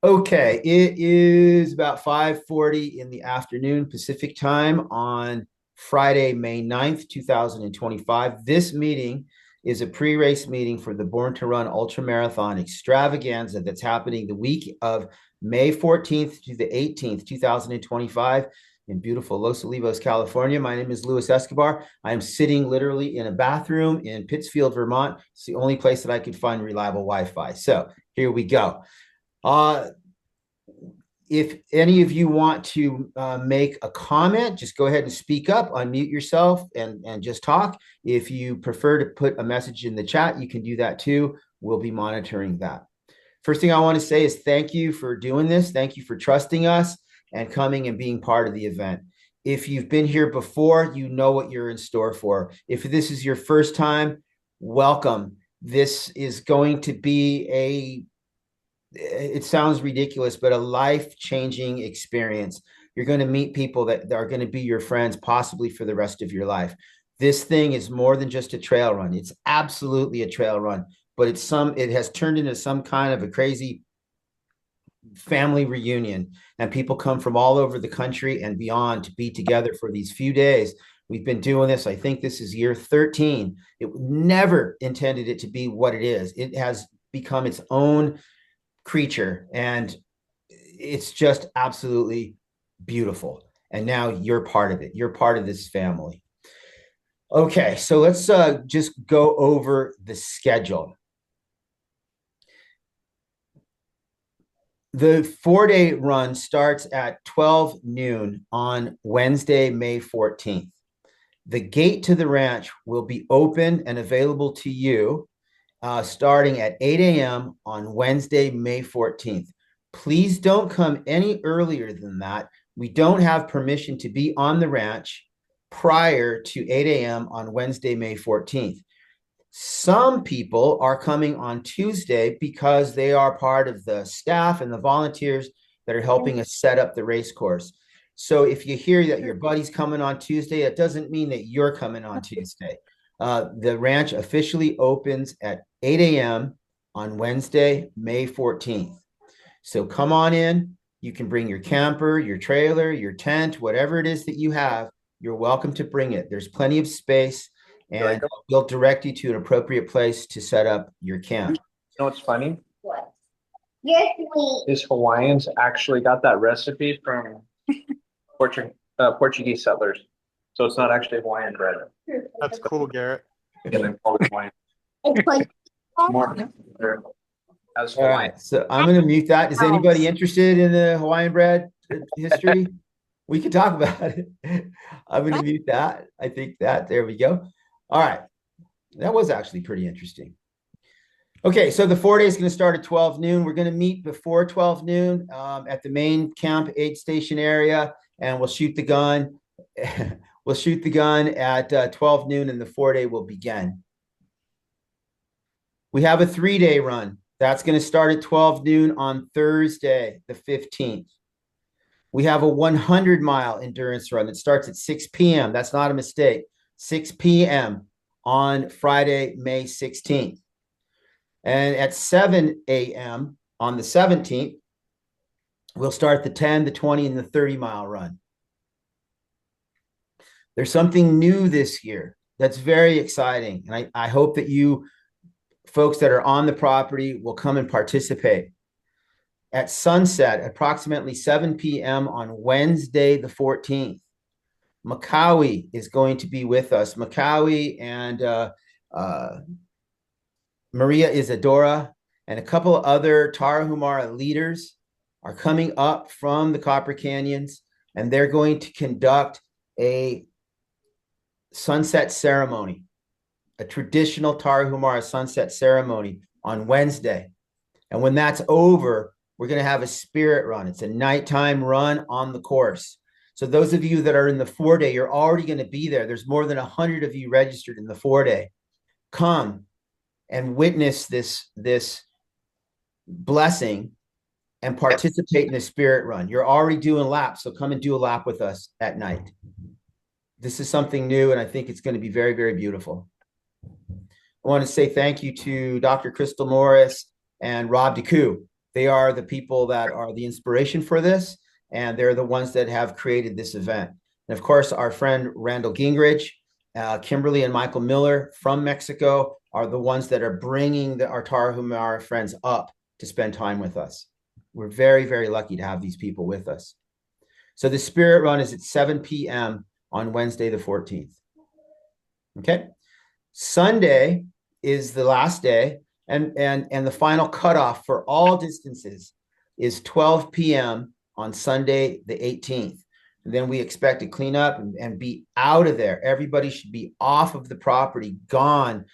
Okay, it is about 5:40 in the afternoon Pacific time on Friday, May 9th, 2025. This meeting is a pre-race meeting for the Born to Run Ultra Marathon Extravaganza that's happening the week of May 14th to the 18th, 2025 in beautiful Los Olivos, California. My name is Luis Escobar. I am sitting literally in a bathroom in Pittsfield, Vermont. It's the only place that I could find reliable Wi-Fi. So here we go. Uh, if any of you want to make a comment, just go ahead and speak up, unmute yourself, and just talk. If you prefer to put a message in the chat, you can do that too. We'll be monitoring that. First thing I want to say is thank you for doing this. Thank you for trusting us and coming and being part of the event. If you've been here before, you know what you're in store for. If this is your first time, welcome. This is going to be it sounds ridiculous, but a life-changing experience. You're going to meet people that are going to be your friends, possibly for the rest of your life. This thing is more than just a trail run. It's absolutely a trail run, but it has turned into some kind of a crazy family reunion, and people come from all over the country and beyond to be together for these few days. We've been doing this. I think this is year 13. It never intended it to be what it is. It has become its own creature, and it's just absolutely beautiful. And now you're part of it. You're part of this family. Okay, so let's just go over the schedule. The 4-day run starts at 12 noon on Wednesday, May 14th. The gate to the ranch will be open and available to you starting at 8 a.m. on Wednesday, May 14th. Please don't come any earlier than that. We don't have permission to be on the ranch prior to 8 a.m. on Wednesday, May 14th. Some people are coming on Tuesday because they are part of the staff and the volunteers that are helping us set up the race course. So if you hear that your buddy's coming on Tuesday, that doesn't mean that you're coming on Tuesday. The ranch officially opens at 8 a.m. on Wednesday, May 14th. So come on in. You can bring your camper, your trailer, your tent, whatever it is that you have. You're welcome to bring it. There's plenty of space, and we'll direct you to an appropriate place to set up your camp. You know what's funny? What? Yes, we. Is Hawaiians actually got that recipe from Portuguese settlers. So it's not actually Hawaiian bread. That's cool, Garrett. And then called it Hawaiian. It's like More as All Hawaiian. right, so I'm going to mute that. Is anybody interested in the Hawaiian bread history? We can talk about it. I'm going to mute that. I think that there we go. All right, that was actually pretty interesting. Okay, so the 4 days is going to start at 12 noon. We're going to meet before 12 noon at the main camp aid station area, and we'll shoot the gun. We'll shoot the gun at 12 noon, and the 4-day will begin. We have a 3-day run. That's going to start at 12 noon on Thursday, the 15th. We have a 100-mile endurance run that starts at 6 p.m. That's not a mistake. 6 p.m. on Friday, May 16th. And at 7 a.m. on the 17th, we'll start the 10, the 20, and the 30-mile run. There's something new this year that's very exciting. And I hope that you folks that are on the property will come and participate. At sunset, approximately 7 p.m. on Wednesday, the 14th, Makawi is going to be with us. Makawi and Maria Isadora and a couple of other Tarahumara leaders are coming up from the Copper Canyons, and they're going to conduct a sunset ceremony, a traditional Tarahumara sunset ceremony on Wednesday. And when that's over, we're going to have a spirit run. It's a nighttime run on the course. So those of you that are in the 4-day, you're already going to be there. There's more than 100 of you registered in the 4-day. Come and witness this blessing and participate in the spirit run. You're already doing laps, so come and do a lap with us at night. This is something new, and I think it's going to be very, very beautiful. I want to say thank you to Dr. Crystal Morris and Rob DeCou. They are the people that are the inspiration for this, and they're the ones that have created this event. And of course, our friend Randall Gingrich, Kimberly and Michael Miller from Mexico are the ones that are bringing our Tarahumara friends up to spend time with us. We're very, very lucky to have these people with us. So the Spirit Run is at 7 p.m. on Wednesday, the 14th. Okay. Sunday is the last day, and the final cutoff for all distances is 12 p.m. on Sunday, the 18th. And then we expect to clean up and be out of there. Everybody should be off of the property, gone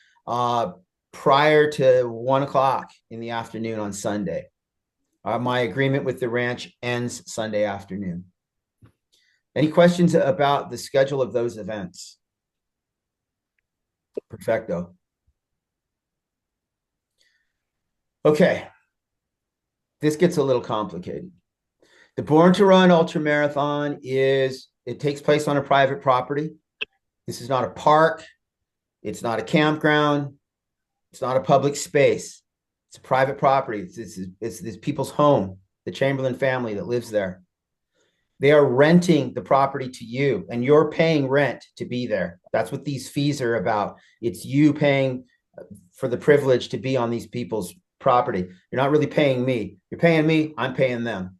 prior to 1 o'clock in the afternoon on Sunday. My agreement with the ranch ends Sunday afternoon. Any questions about the schedule of those events? Perfecto. Okay. This gets a little complicated. The Born to Run Ultra Marathon it takes place on a private property. This is not a park. It's not a campground. It's not a public space. It's a private property. It's this people's home, the Chamberlain family that lives there. They are renting the property to you, and you're paying rent to be there. That's what these fees are about. It's you paying for the privilege to be on these people's property. You're not really paying me. You're paying me, I'm paying them.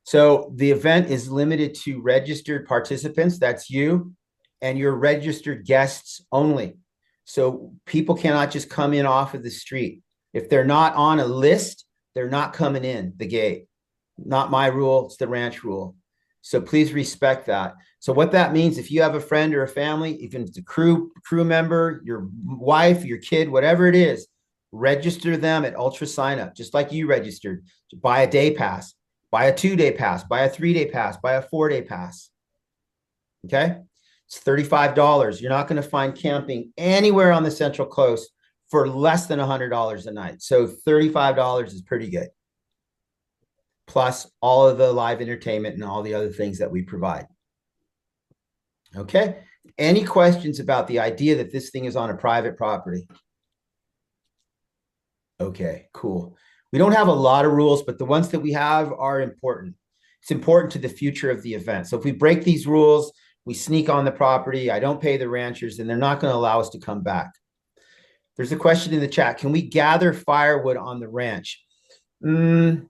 So the event is limited to registered participants, that's you, and your registered guests only. So people cannot just come in off of the street. If they're not on a list, they're not coming in the gate. Not my rule, it's the ranch rule. So please respect that. So what that means, if you have a friend or a family, even if it's a crew member, your wife, your kid, whatever it is, register them at Ultra Sign Up, just like you registered. Buy a day pass, buy a 2-day pass, buy a 3-day pass, buy a 4-day pass. Okay? It's $35. You're not going to find camping anywhere on the Central Coast for less than $100 a night. So $35 is pretty good. Plus all of the live entertainment and all the other things that we provide. Okay. Any questions about the idea that this thing is on a private property? Okay, cool. We don't have a lot of rules, but the ones that we have are important. It's important to the future of the event. So if we break these rules, we sneak on the property, I don't pay the ranchers, and they're not going to allow us to come back. There's a question in the chat. Can we gather firewood on the ranch? The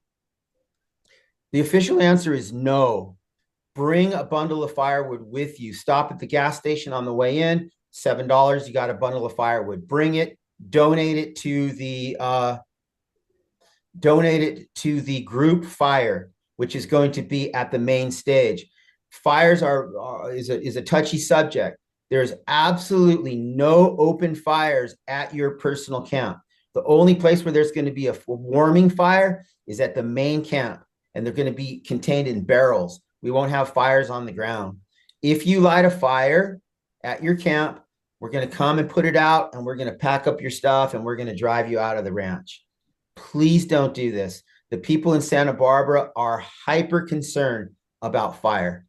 official answer is no. Bring a bundle of firewood with you. Stop at the gas station on the way in. $7, you got a bundle of firewood. Bring it. Donate it to the group fire, which is going to be at the main stage. Fires is a touchy subject. There's absolutely no open fires at your personal camp. The only place where there's going to be a warming fire is at the main camp, and they're going to be contained in barrels. We won't have fires on the ground. If you light a fire at your camp, we're going to come and put it out, and we're going to pack up your stuff, and we're going to drive you out of the ranch. Please don't do this. The people in Santa Barbara are hyper concerned about fire,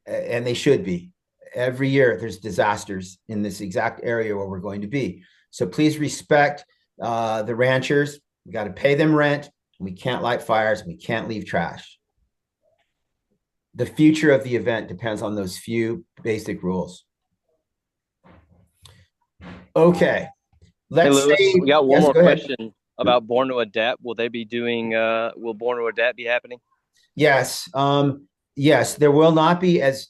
and they should be. Every year there's disasters in this exact area where we're going to be. So please respect the ranchers. We got to pay them rent. We can't light fires. We can't leave trash. The future of the event depends on those few basic rules. Okay. Hey, Lewis, we got one more go ahead. question about Born to Adapt. Will they be doing, will Born to Adapt be happening? Yes. Yes, it will not be as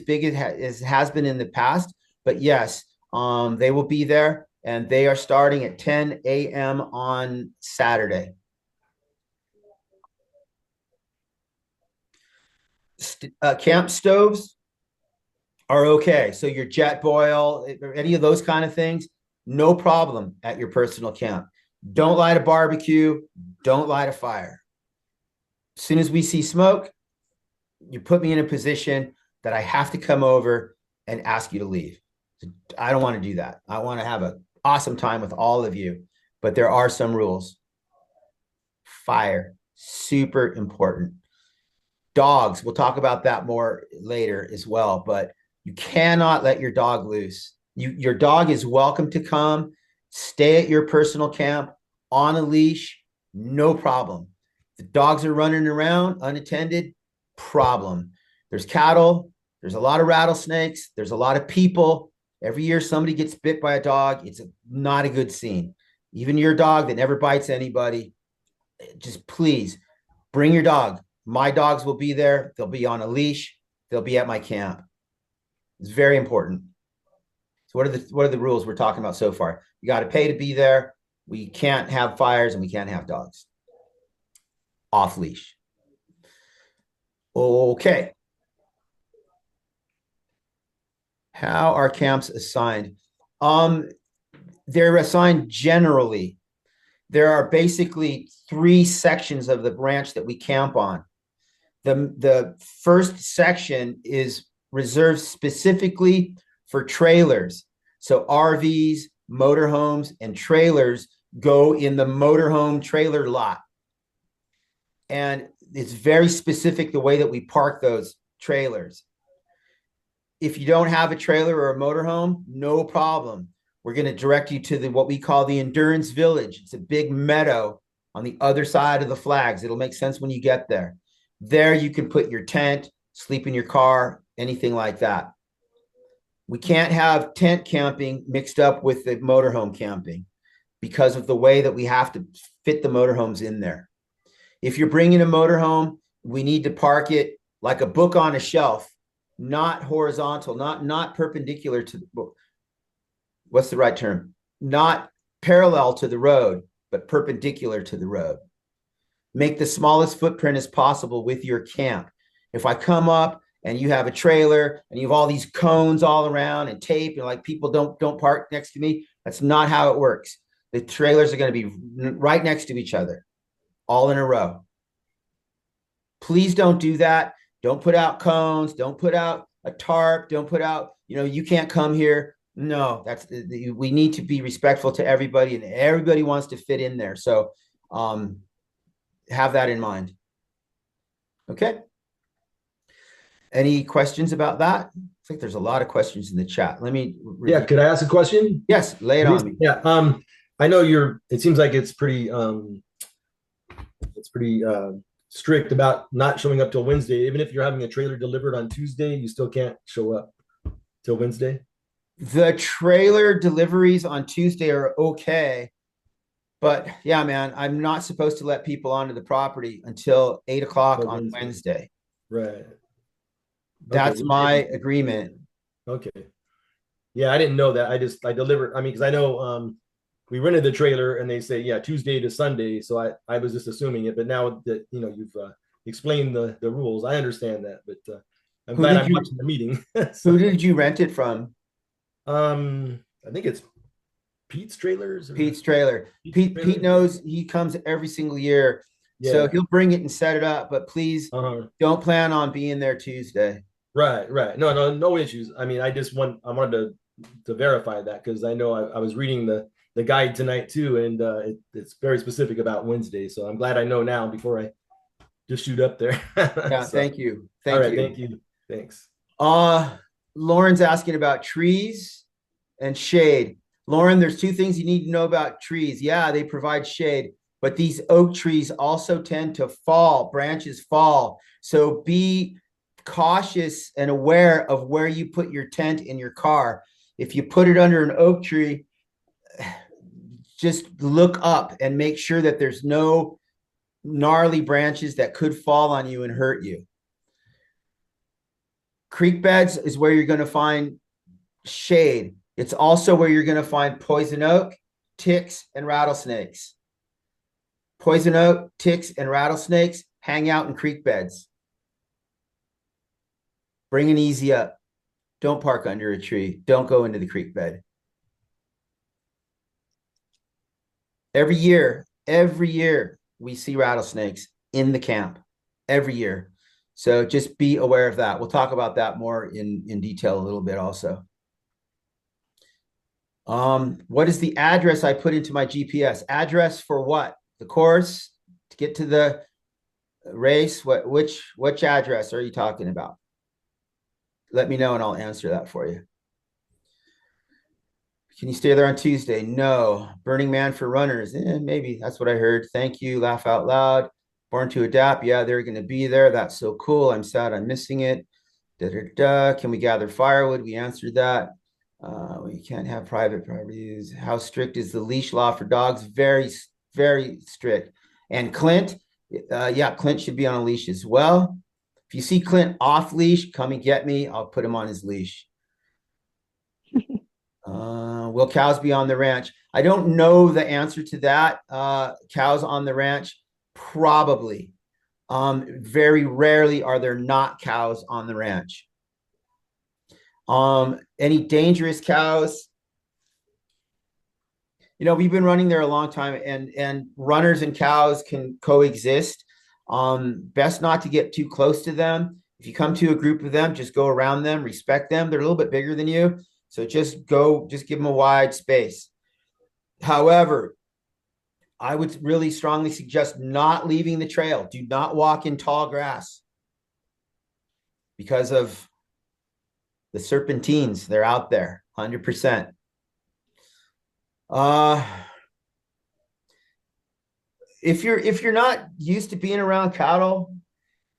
big as has been in the past, but yes, they will be there, and they are starting at 10 a.m. on Saturday. Camp stoves are okay. So your jet boil, or any of those kind of things, no problem at your personal camp. Don't light a barbecue. Don't light a fire. As soon as we see smoke, you put me in a position that I have to come over and ask you to leave. I don't want to do that. I want to have an awesome time with all of you, but there are some rules. Fire, super important. Dogs, we'll talk about that more later as well, but you cannot let your dog loose. Your dog is welcome to come, stay at your personal camp on a leash, no problem. The dogs are running around unattended, problem. There's cattle, there's a lot of rattlesnakes, there's a lot of people. Every year somebody gets bit by a dog. It's not a good scene. Even your dog that never bites anybody, just please bring your dog. My dogs will be there. They'll be on a leash. They'll be at my camp. It's very important. So what are the rules we're talking about so far? You got to pay to be there. We can't have fires and we can't have dogs. Off leash. Okay. How are camps assigned? They're assigned generally. There are basically 3 sections of the ranch that we camp on. The first section is reserved specifically for trailers. So RVs, motorhomes, and trailers go in the motorhome trailer lot. And it's very specific the way that we park those trailers. If you don't have a trailer or a motorhome, no problem. We're going to direct you to what we call the Endurance Village. It's a big meadow on the other side of the flags. It'll make sense when you get there. There you can put your tent, sleep in your car, anything like that. We can't have tent camping mixed up with the motorhome camping because of the way that we have to fit the motorhomes in there. If you're bringing a motorhome, we need to park it like a book on a shelf, not horizontal, not perpendicular to the, what's the right term? Not parallel to the road, but perpendicular to the road. Make the smallest footprint as possible with your camp. If I come up and you have a trailer and you have all these cones all around and tape and like people don't park next to me, that's not how it works. The trailers are going to be right next to each other, all in a row. Please don't do that. Don't put out cones. Don't put out a tarp. Don't put out, you can't come here. No, we need to be respectful to everybody, and everybody wants to fit in there. So have that in mind. Okay. Any questions about that? I think there's a lot of questions in the chat. Let me. Yeah, could I ask a question? Yes, lay it on me. Yeah. I know it seems like it's pretty strict about not showing up till Wednesday. Even if you're having a trailer delivered on Tuesday, you still can't show up till Wednesday. The trailer deliveries on Tuesday are okay. But yeah, man, I'm not supposed to let people onto the property until 8 o'clock on Wednesday. Right. That's my agreement. Okay. Yeah, I didn't know that. I delivered. Because I know we rented the trailer and they say, Tuesday to Sunday. So I was just assuming it. But now that, you've explained the rules, I understand that. But I'm glad I'm watching the meeting. Who did you rent it from? I think it's Pete's Trailers. Pete's Trailer. Pete knows, he comes every single year. Yeah. So he'll bring it and set it up. But please don't plan on being there Tuesday. Right. No issues. I wanted to verify that because I know I was reading the guide tonight too, and it's very specific about Wednesday. So I'm glad I know now before I just shoot up there. Yeah, so, thank you. Thank you. Thanks. Lauren's asking about trees and shade. Lauren, there's 2 things you need to know about trees. Yeah, they provide shade, but these oak trees also tend to fall, branches fall. So be cautious and aware of where you put your tent in your car. If you put it under an oak tree, just look up and make sure that there's no gnarly branches that could fall on you and hurt you. Creek beds is where you're going to find shade. It's also where you're going to find poison oak, ticks, and rattlesnakes. Poison oak, ticks, and rattlesnakes hang out in creek beds. Bring an easy up. Don't park under a tree. Don't go into the creek bed. Every year, we see rattlesnakes in the camp. Every year. So just be aware of that. We'll talk about that more in detail a little bit also. What is the address I put into my GPS? Address for what? The course? To get to the race? Which address are you talking about? Let me know and I'll answer that for you. Can you stay there on Tuesday? No. Burning Man for runners. Maybe that's what I heard. Thank you. Laugh out loud. Born to Adapt. Yeah, they're going to be there. That's so cool. I'm sad I'm missing it. Da, da, da. Can we gather firewood? We answered that. We can't have private properties. How strict is the leash law for dogs? Very, very strict. And Clint, yeah, Clint should be on a leash as well. If you see Clint off leash, come and get me. I'll put him on his leash. Will cows be on the ranch? I don't know the answer to that. Cows on the ranch? Probably. Very rarely are there not cows on the ranch. Any dangerous cows? You know, we've been running there a long time, and runners and cows can coexist. Best not to get too close to them. If you come to a group of them, just go around them, respect them. They're a little bit bigger than you. So just give them a wide space. However, I would really strongly suggest not leaving the trail. Do not walk in tall grass because of the serpentines. They're out there 100%. If you're not used to being around cattle,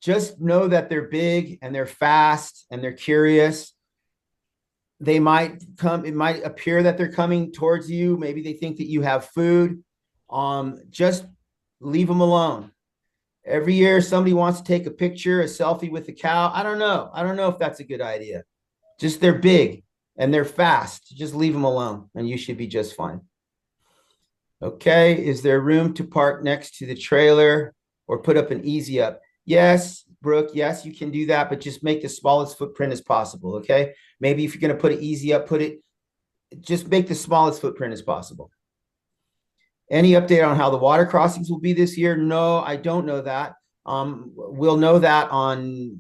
just know that they're big and they're fast and they're curious. They might come, it might appear that they're coming towards you. Maybe they think that you have food. Just leave them alone. Every year, somebody wants to take a picture, a selfie with the cow. I don't know. I don't know if that's a good idea. Just they're big and they're fast. Just leave them alone and you should be just fine. Okay. Is there room to park next to the trailer or put up an easy up? Yes, Brooke. Yes, you can do that, but just make the smallest footprint as possible. Okay. Maybe if you're going to put it easy up, just make the smallest footprint as possible. Any update on how the water crossings will be this year? No, I don't know that. We'll know that on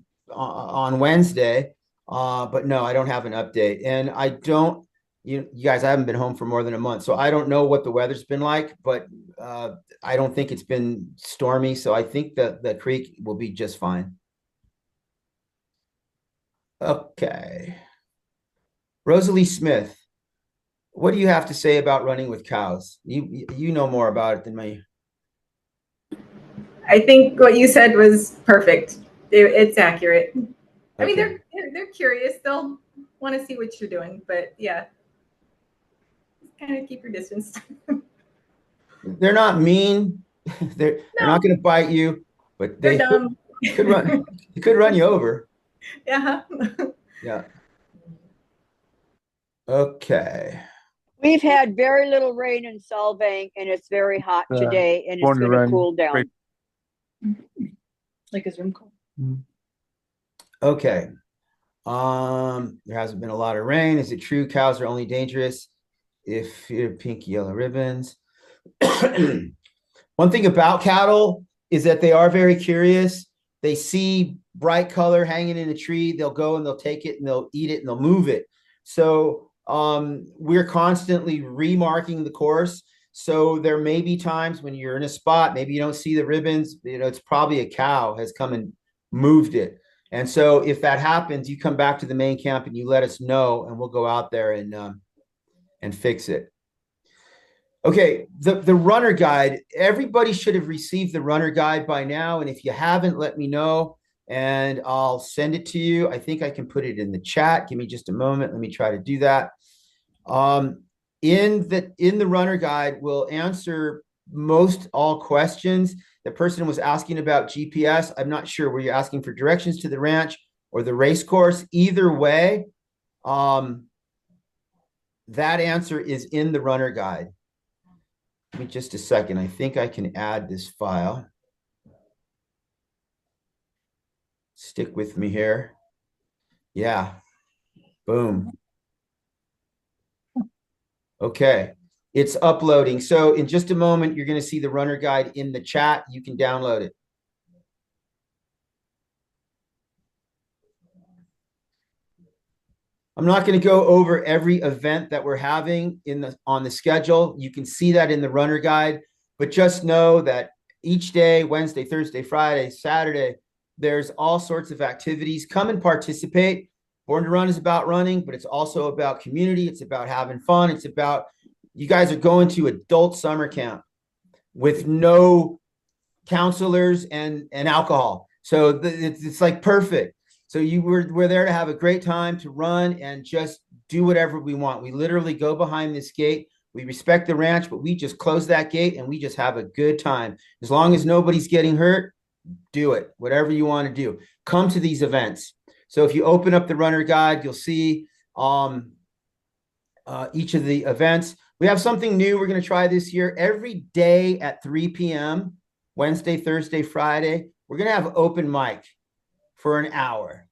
Wednesday. But no, I don't have an update. And I don't, you guys, I haven't been home for more than a month, so I don't know what the weather's been like, but I don't think it's been stormy. So I think that the creek will be just fine. Okay. Rosalie Smith, what do you have to say about running with cows? You know more about it than me. I think what you said was perfect. It's accurate. I mean, Okay. they're curious. They'll want to see what you're doing, but yeah, just kind of keep your distance. They're not mean. They're not going to bite you, but They're they dumb. could run. They could run you over. Yeah. Yeah. Okay. We've had very little rain in Solvang and it's very hot today and it's born to going to run. cool down. Great. Like his room cold. Okay. There hasn't been a lot of rain. Is it true cows are only dangerous if you have pink, yellow ribbons? One thing about cattle is that they are very curious. They see bright color hanging in a tree. They'll go and they'll take it and they'll eat it and they'll move it. So we're constantly remarking the course. So there may be times when you're in a spot, maybe you don't see the ribbons, it's probably a cow has come and moved it. And so if that happens, you come back to the main camp and you let us know and we'll go out there and fix it. Okay, the runner guide, everybody should have received the runner guide by now. And if you haven't, let me know and I'll send it to you. I think I can put it in the chat. Give me just a moment. Let me try to do that. In the runner guide, we'll answer most all questions. The person was asking about GPS. I'm not sure. Were you asking for directions to the ranch or the race course? Either way, that answer is in the runner guide. Give me just a second. I think I can add this file. Stick with me here. Yeah. Boom. Okay. It's uploading. So in just a moment, you're going to see the runner guide in the chat. You can download it. I'm not going to go over every event that we're having on the schedule. You can see that in the runner guide, but just know that each day, Wednesday, Thursday, Friday, Saturday, there's all sorts of activities. Come and participate. Born to Run is about running, but it's also about community. It's about having fun. It's about, you guys are going to adult summer camp with no counselors and alcohol. So it's like perfect. So we're there to have a great time, to run and just do whatever we want. We literally go behind this gate. We respect the ranch, but we just close that gate and we just have a good time. As long as nobody's getting hurt, do it. Whatever you want to do. Come to these events. So if you open up the runner guide, you'll see each of the events. We have something new we're going to try this year. Every day at 3 p.m., Wednesday, Thursday, Friday, we're going to have open mic for an hour.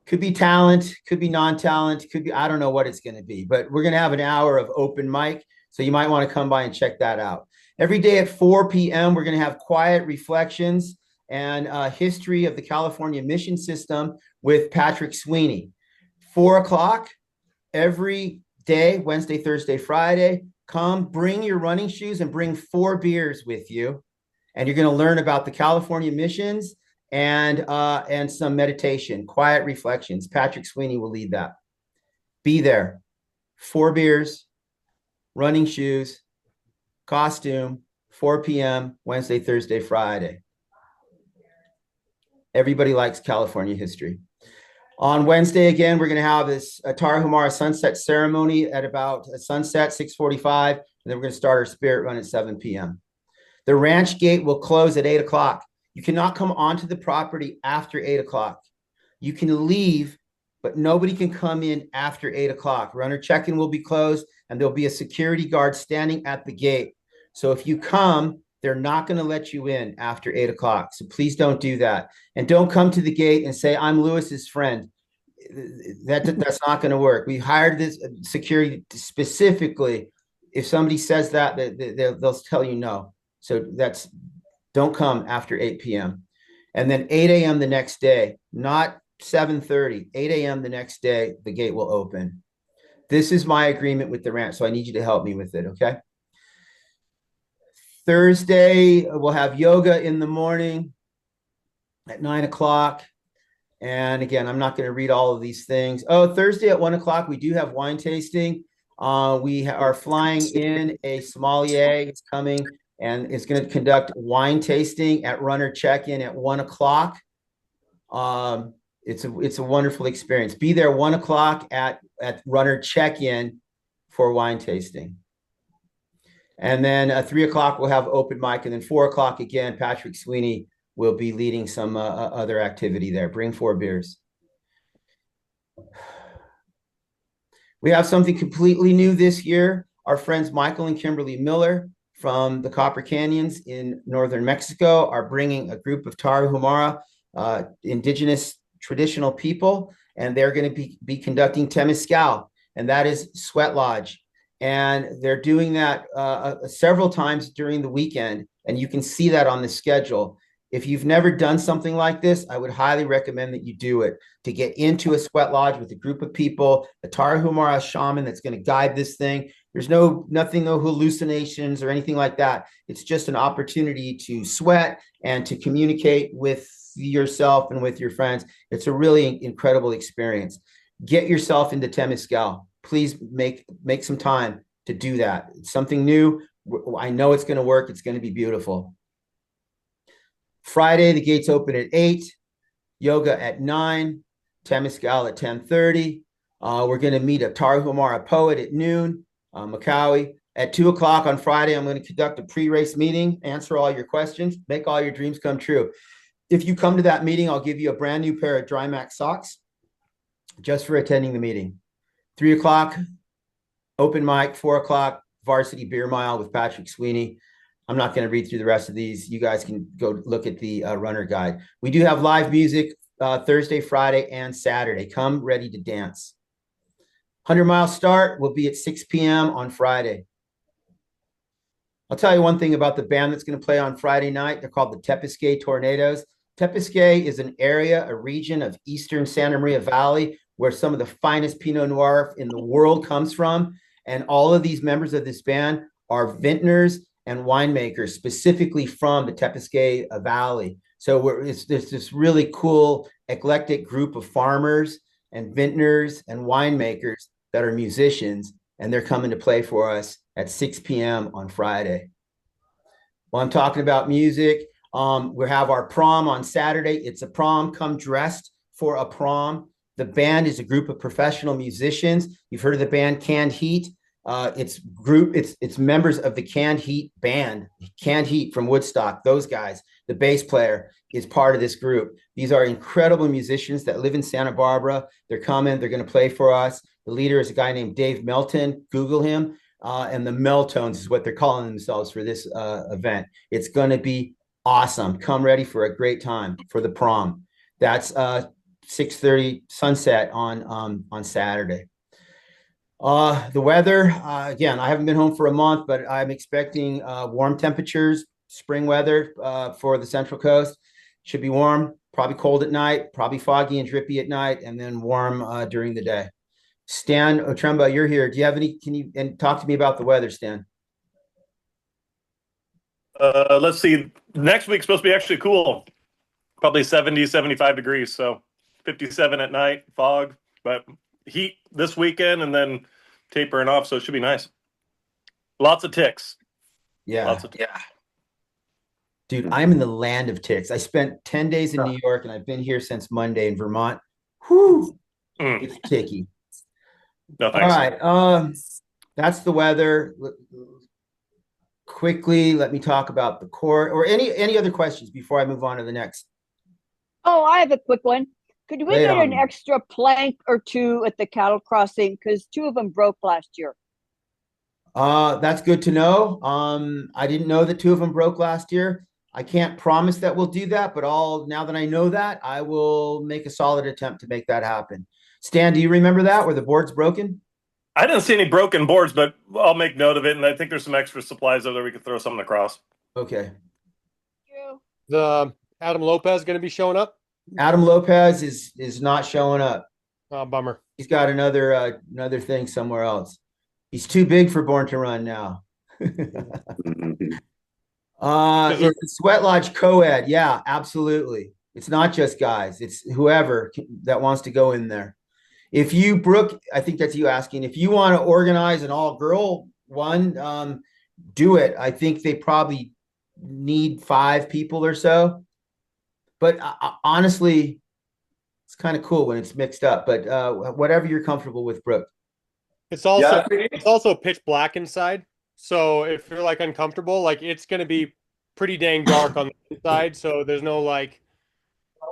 Could be talent, could be non-talent, could be, I don't know what it's going to be, but we're going to have an hour of open mic. So you might want to come by and check that out. Every day at 4 p.m., we're going to have quiet reflections and history of the California mission system with Patrick Sweeney. 4 o'clock every day, Wednesday, Thursday, Friday. Come, bring your running shoes and bring 4 beers with you. And you're going to learn about the California missions and some meditation, quiet reflections. Patrick Sweeney will lead that. Be there. 4 beers, running shoes, costume, 4 p.m., Wednesday, Thursday, Friday. Everybody likes California history. On Wednesday, again, we're going to have this Tarahumara sunset ceremony at about sunset, 6:45, and then we're going to start our spirit run at 7 p.m. The ranch gate will close at 8 o'clock. You cannot come onto the property after 8 o'clock. You can leave, but nobody can come in after 8 o'clock. Runner check-in will be closed, and there'll be a security guard standing at the gate. So if you come, they're not going to let you in after 8 o'clock. So please don't do that. And don't come to the gate and say, I'm Lewis's friend. That's not going to work. We hired this security specifically. If somebody says that, they'll tell you no. So don't come after 8 p.m. And then 8 a.m. the next day, not 7:30, 8 a.m. the next day, the gate will open. This is my agreement with the ranch, so I need you to help me with it, okay? Thursday, we'll have yoga in the morning at 9 o'clock. And again, I'm not going to read all of these things. Oh, Thursday at 1 o'clock, we do have wine tasting. We are flying in a sommelier. It's coming and it's going to conduct wine tasting at runner check-in at 1 o'clock. It's a wonderful experience. Be there 1 o'clock at runner check-in for wine tasting. And then at 3 o'clock, we'll have open mic. And then 4 o'clock, again, Patrick Sweeney will be leading some other activity there. Bring 4 beers. We have something completely new this year. Our friends Michael and Kimberly Miller from the Copper Canyons in northern Mexico are bringing a group of Tarahumara, indigenous traditional people, and they're going to be conducting Temescal, and that is Sweat Lodge. And they're doing that several times during the weekend, and you can see that on the schedule. If you've never done something like this, I would highly recommend that you do it. To get into a sweat lodge with a group of people, a Tarahumara shaman that's going to guide this thing. There's no hallucinations or anything like that. It's just an opportunity to sweat and to communicate with yourself and with your friends. It's a really incredible experience. Get yourself into Temescal. Please make some time to do that. It's something new. I know it's going to work. It's going to be beautiful. Friday, the gates open at 8, yoga at 9, Temescal at 10:30. We're going to meet a Tarahumara poet at noon, Makawi. At 2 o'clock on Friday, I'm going to conduct a pre-race meeting, answer all your questions, make all your dreams come true. If you come to that meeting, I'll give you a brand new pair of Drymax socks just for attending the meeting. 3 o'clock, open mic. 4 o'clock, varsity beer mile with Patrick Sweeney. I'm not going to read through the rest of these. You guys can go look at the runner guide. We do have live music Thursday, Friday, and Saturday. Come ready to dance. 100-mile start will be at 6 p.m. on Friday. I'll tell you one thing about the band that's going to play on Friday night. They're called the Tepisque Tornadoes. Tepisque is an area, a region of eastern Santa Maria Valley where some of the finest Pinot Noir in the world comes from. And all of these members of this band are vintners and winemakers specifically from the Tepisque Valley. So there's this really cool, eclectic group of farmers and vintners and winemakers that are musicians, and they're coming to play for us at 6 p.m. on Friday. Well, I'm talking about music. We have our prom on Saturday. It's a prom. Come dressed for a prom. The band is a group of professional musicians. You've heard of the band Canned Heat. It's members of the Canned Heat band, Canned Heat from Woodstock. Those guys, the bass player is part of this group. These are incredible musicians that live in Santa Barbara. They're coming. They're going to play for us. The leader is a guy named Dave Melton. Google him. And the Meltones is what they're calling themselves for this event. It's going to be awesome. Come ready for a great time for the prom. That's 6:30 sunset on Saturday. The weather, again, I haven't been home for a month, but I'm expecting warm temperatures, spring weather for the Central Coast. Should be warm, probably cold at night, probably foggy and drippy at night, and then warm during the day. Stan Otremba, you're here. Do you have any, and talk to me about the weather, Stan? Let's see. Next week's supposed to be actually cool. Probably 70, 75 degrees. So 57 at night, fog, but heat this weekend and then tapering off. So it should be nice. Lots of ticks. Yeah. Lots of ticks. Yeah. Dude, I'm in the land of ticks. I spent 10 days in New York and I've been here since Monday in Vermont. Whew. It's ticky. No, thanks. All right. That's the weather. Quickly, let me talk about the court or any other questions before I move on to the next. Oh, I have a quick one. Could we Lay it get on an me. extra plank or two at the cattle crossing? Because 2 of them broke last year. That's good to know. I didn't know that 2 of them broke last year. I can't promise that we'll do that, but now that I know that, I will make a solid attempt to make that happen. Stan, do you remember that where the board's broken? I didn't see any broken boards, but I'll make note of it. And I think there's some extra supplies over there we could throw something across. Okay. The Adam Lopez going to be showing up? Adam Lopez is not showing up. Oh, bummer. He's got another thing somewhere else. He's too big for Born to Run now. It's the Sweat Lodge co-ed. Yeah, absolutely. It's not just guys. It's whoever that wants to go in there. If you, Brooke, I think that's you asking, if you want to organize an all-girl one, do it. I think they probably need 5 people or so. But honestly, it's kind of cool when it's mixed up. But whatever you're comfortable with, Brooke. It's also pitch black inside. So if you're like uncomfortable, like it's going to be pretty dang dark on the inside. So there's no like,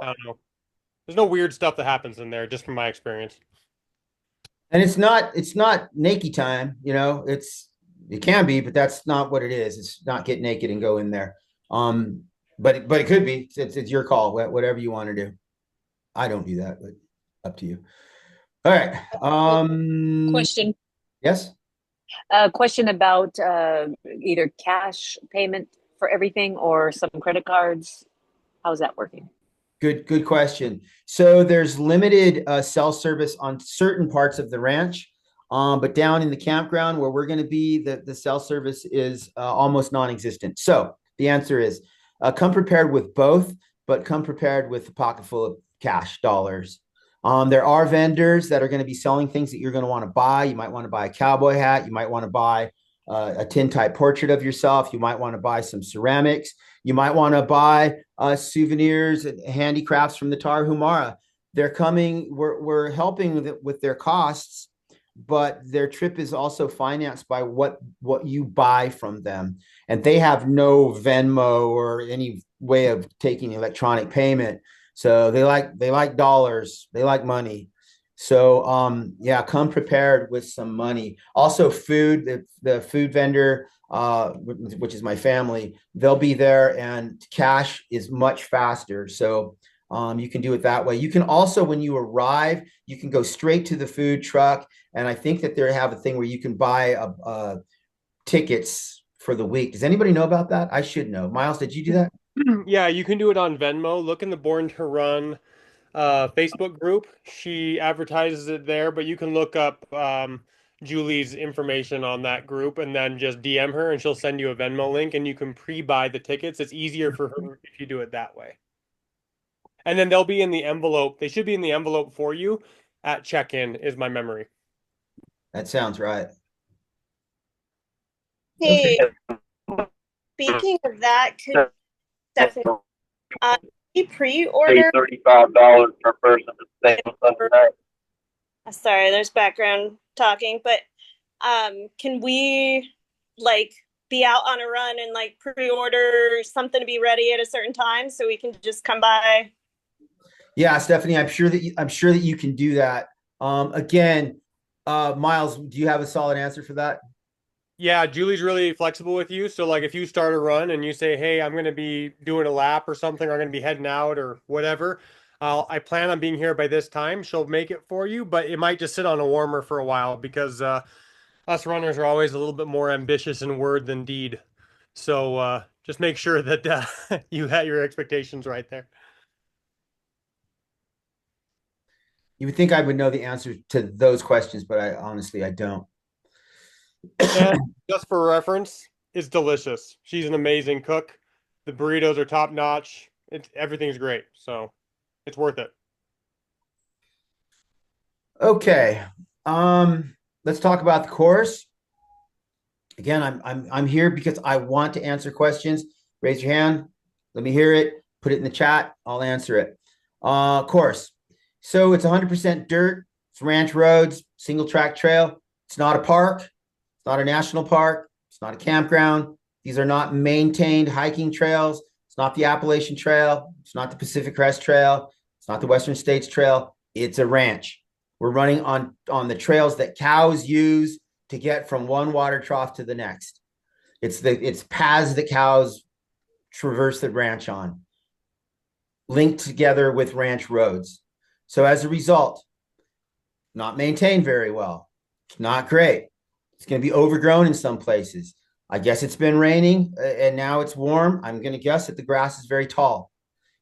I don't know. There's no weird stuff that happens in there, just from my experience. And it's not naked time, it can be, but that's not what it is. It's not get naked and go in there. But it could be. It's your call, whatever you want to do. I don't do that, but up to you. All right. Question. Yes. Question about either cash payment for everything or some credit cards. How's that working? Good question. So there's limited cell service on certain parts of the ranch, but down in the campground where we're going to be, the cell service is almost non-existent. So the answer is come prepared with both, but come prepared with a pocket full of cash dollars. There are vendors that are going to be selling things that you're going to want to buy. You might want to buy a cowboy hat. You might want to buy a tin type portrait of yourself. You might want to buy some ceramics. You might want to buy souvenirs and handicrafts from the Tarahumara. They're coming. We're helping with their costs, but their trip is also financed by what you buy from them. And they have no Venmo or any way of taking electronic payment. So they like dollars. They like money. So yeah, come prepared with some money. Also food, the food vendor, which is my family, they'll be there, and cash is much faster. So you can do it that way. You can also, when you arrive, you can go straight to the food truck. And I think that they have a thing where you can buy tickets for the week. Does anybody know about that? I should know. Miles, did you do that? Yeah, you can do it on Venmo. Look in the Born to Run Facebook group. She advertises it there, but you can look up Julie's information on that group and then just DM her and she'll send you a Venmo link and you can pre-buy the tickets. It's easier for her if you do it that way. And then they'll be in the envelope. They should be in the envelope for you. at check-in is my memory. That sounds right. Hey, speaking of that, could Stephanie pre-order $35 per person to stay on Sunday night. Sorry, there's background talking, but can we like be out on a run and like pre-order something to be ready at a certain time so we can just come by? Yeah, Stephanie, I'm sure that you can do that. Again, Miles, do you have a solid answer for that? Yeah, Julie's really flexible with you. So like if you start a run and you say, hey, I'm going to be doing a lap or something, or I'm going to be heading out or whatever, I plan on being here by this time. She'll make it for you, but it might just sit on a warmer for a while because us runners are always a little bit more ambitious in word than deed. So just make sure that you had your expectations right there. You would think I would know the answer to those questions, but I honestly don't. And just for reference, it's delicious. She's an amazing cook. The burritos are top notch. Everything's great. So it's worth it. Okay. Let's talk about the course. Again, I'm here because I want to answer questions. Raise your hand. Let me hear it. Put it in the chat. I'll answer it. Course. So it's 100% dirt. It's ranch roads, single track trail. It's not a park. It's not a national park. It's not a campground. These are not maintained hiking trails. It's not the Appalachian Trail. It's not the Pacific Crest Trail. It's not the Western States Trail. It's a ranch. We're running on the trails that cows use to get from one water trough to the next. It's paths that cows traverse the ranch on, linked together with ranch roads. So as a result, not maintained very well. It's not great. It's going to be overgrown in some places. I guess it's been raining and now it's warm. I'm going to guess that the grass is very tall.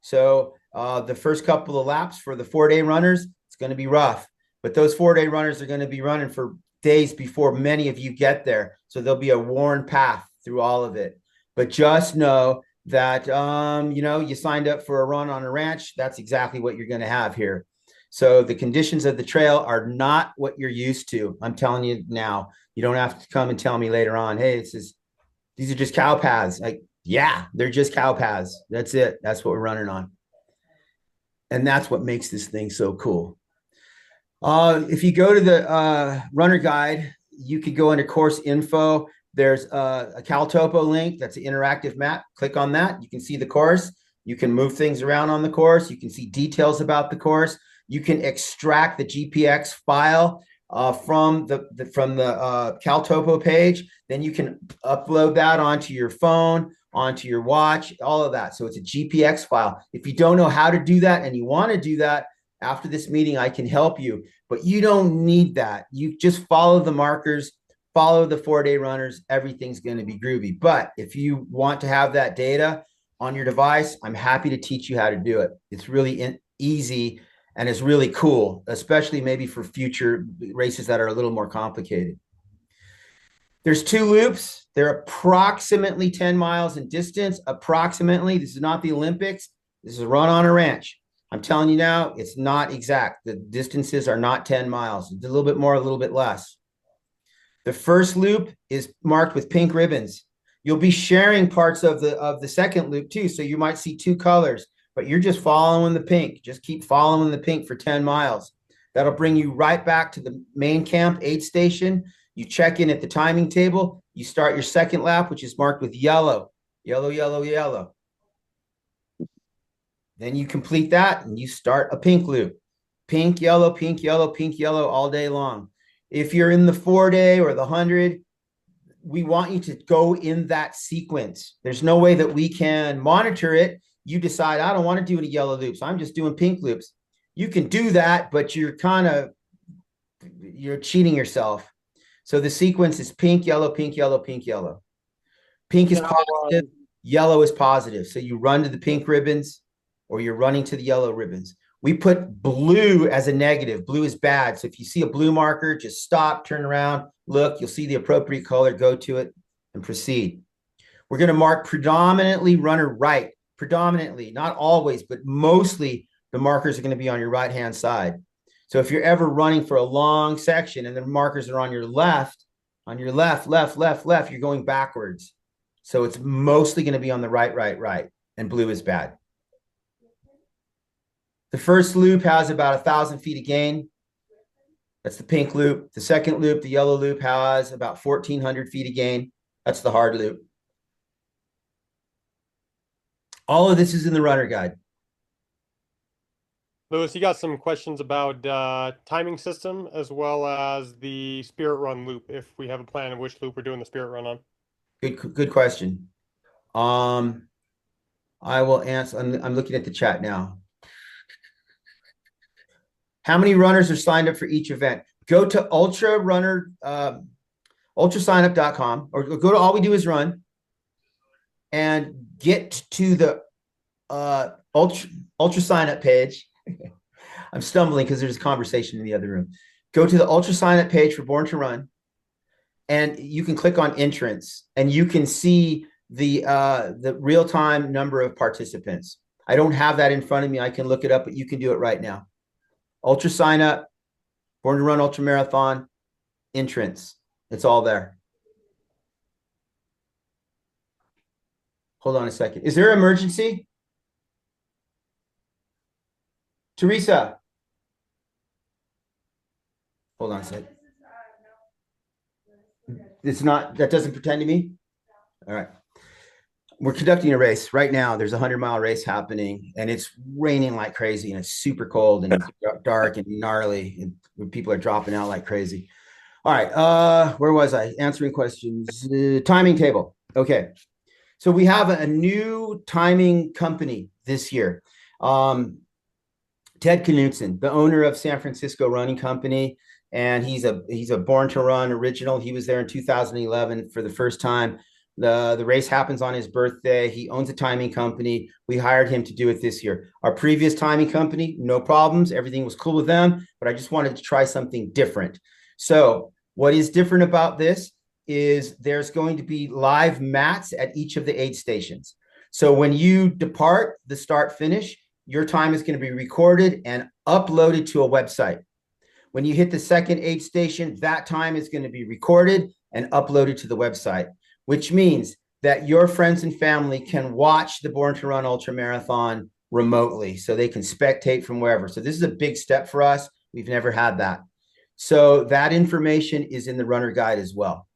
So the first couple of laps for the 4-day runners, it's going to be rough. But those 4-day runners are going to be running for days before many of you get there. So there'll be a worn path through all of it. But just know that, you signed up for a run on a ranch. That's exactly what you're going to have here. So the conditions of the trail are not what you're used to. I'm telling you now. You don't have to come and tell me later on, hey, these are just cow paths. Like, yeah, they're just cow paths. That's it. That's what we're running on. And that's what makes this thing so cool. If you go to the runner guide, you could go under course info. There's a CalTopo link. That's an interactive map. Click on that. You can see the course. You can move things around on the course. You can see details about the course. You can extract the GPX file from the CalTopo page. Then you can upload that onto your phone, onto your watch, all of that. So it's a GPX file. If you don't know how to do that and you want to do that, after this meeting, I can help you, but you don't need that. You just follow the markers, follow the 4-day runners. Everything's going to be groovy. But if you want to have that data on your device, I'm happy to teach you how to do it. It's really easy and it's really cool, especially maybe for future races that are a little more complicated. There's 2 loops. They're approximately 10 miles in distance. Approximately. This is not the Olympics. This is a run on a ranch. I'm telling you now, it's not exact. The distances are not 10 miles. It's a little bit more, a little bit less. The first loop is marked with pink ribbons. You'll be sharing parts of the second loop too. So you might see 2 colors, but you're just following the pink. Just keep following the pink for 10 miles. That'll bring you right back to the main camp aid station. You check in at the timing table. You start your second lap, which is marked with yellow, yellow, yellow, yellow. Then you complete that and you start a pink loop. Pink, yellow, pink, yellow, pink, yellow all day long. If you're in the 4-day or the 100, we want you to go in that sequence. There's no way that we can monitor it. You decide, I don't want to do any yellow loops. I'm just doing pink loops. You can do that, but you're cheating yourself. So the sequence is pink, yellow, pink, yellow, pink, yellow. Pink is positive, yellow is positive. So you run to the pink ribbons or you're running to the yellow ribbons. We put blue as a negative. Blue is bad. So if you see a blue marker, just stop, turn around, look, you'll see the appropriate color, go to it and proceed. We're going to mark predominantly runner right. Predominantly, not always, but mostly the markers are going to be on your right-hand side. So if you're ever running for a long section and the markers are on your left, left, you're going backwards. So it's mostly going to be on the right, and blue is bad. The first loop has about 1,000 feet of gain. That's the pink loop. The second loop, the yellow loop, has about 1,400 feet of gain. That's the hard loop. All of this is in the runner guide. Lewis, you got some questions about timing system as well as the Spirit Run loop, if we have a plan of which loop we're doing the Spirit Run on. Good question. I will answer. I'm looking at the chat now. How many runners are signed up for each event? Go to ultrasignup.com, or go to All We Do Is Run and get to the ultra sign up page. I'm stumbling because there's a conversation in the other room. Go to the ultra sign up page for Born to Run, and you can click on entrance, and you can see the real-time number of participants. I don't have that in front of me. I can look it up, but you can do it right now. Ultra sign up, Born to Run Ultra Marathon, entrance. It's all there. Hold on a second. Is there an emergency? Teresa. Hold on a second. It's not, that doesn't pretend to me? All right. We're conducting a race right now. There's a 100-mile race happening, and it's raining like crazy, and it's super cold and dark and gnarly, and people are dropping out like crazy. All right. Where was I? Answering questions. Timing table. Okay. So we have a new timing company this year. Ted Knutson, the owner of San Francisco Running Company, and he's a Born to Run original. He was there in 2011 for the first time. The race happens on his birthday. He owns a timing company. We hired him to do it this year. Our previous timing company, no problems. Everything was cool with them, but I just wanted to try something different. So what is different about this is there's going to be live mats at each of the aid stations. So when you depart the start finish, your time is going to be recorded and uploaded to a website. When you hit the second aid station, that time is going to be recorded and uploaded to the website, which means that your friends and family can watch the Born to Run Ultra Marathon remotely, so they can spectate from wherever. So this is a big step for us. We've never had that. So that information is in the runner guide as well.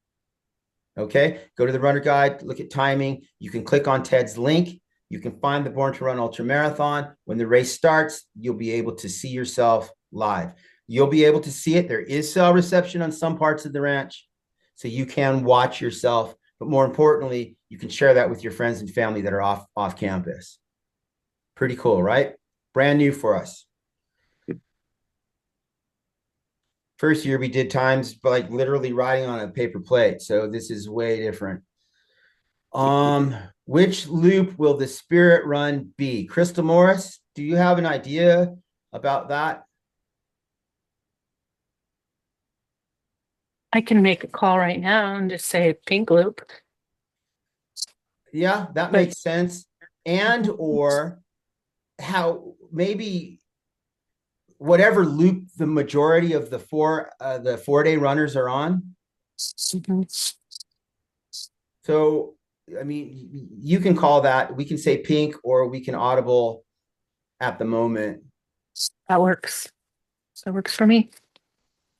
Okay, go to the runner guide, look at timing. You can click on Ted's link. You can find the Born to Run Ultra Marathon. When the race starts, you'll be able to see yourself live. You'll be able to see it. There is cell reception on some parts of the ranch, so you can watch yourself. But more importantly, you can share that with your friends and family that are off campus. Pretty cool, right? Brand new for us. First year we did times like literally writing on a paper plate. So this is way different. Which loop will the Spirit Run be? Crystal Morris, do you have an idea about that? I can make a call right now and just say pink loop. Yeah, that makes sense. And or how maybe whatever loop the majority of the 4-day runners are on. Mm-hmm. So, I mean, you can call that, we can say pink, or we can audible at the moment. That works. That works for me.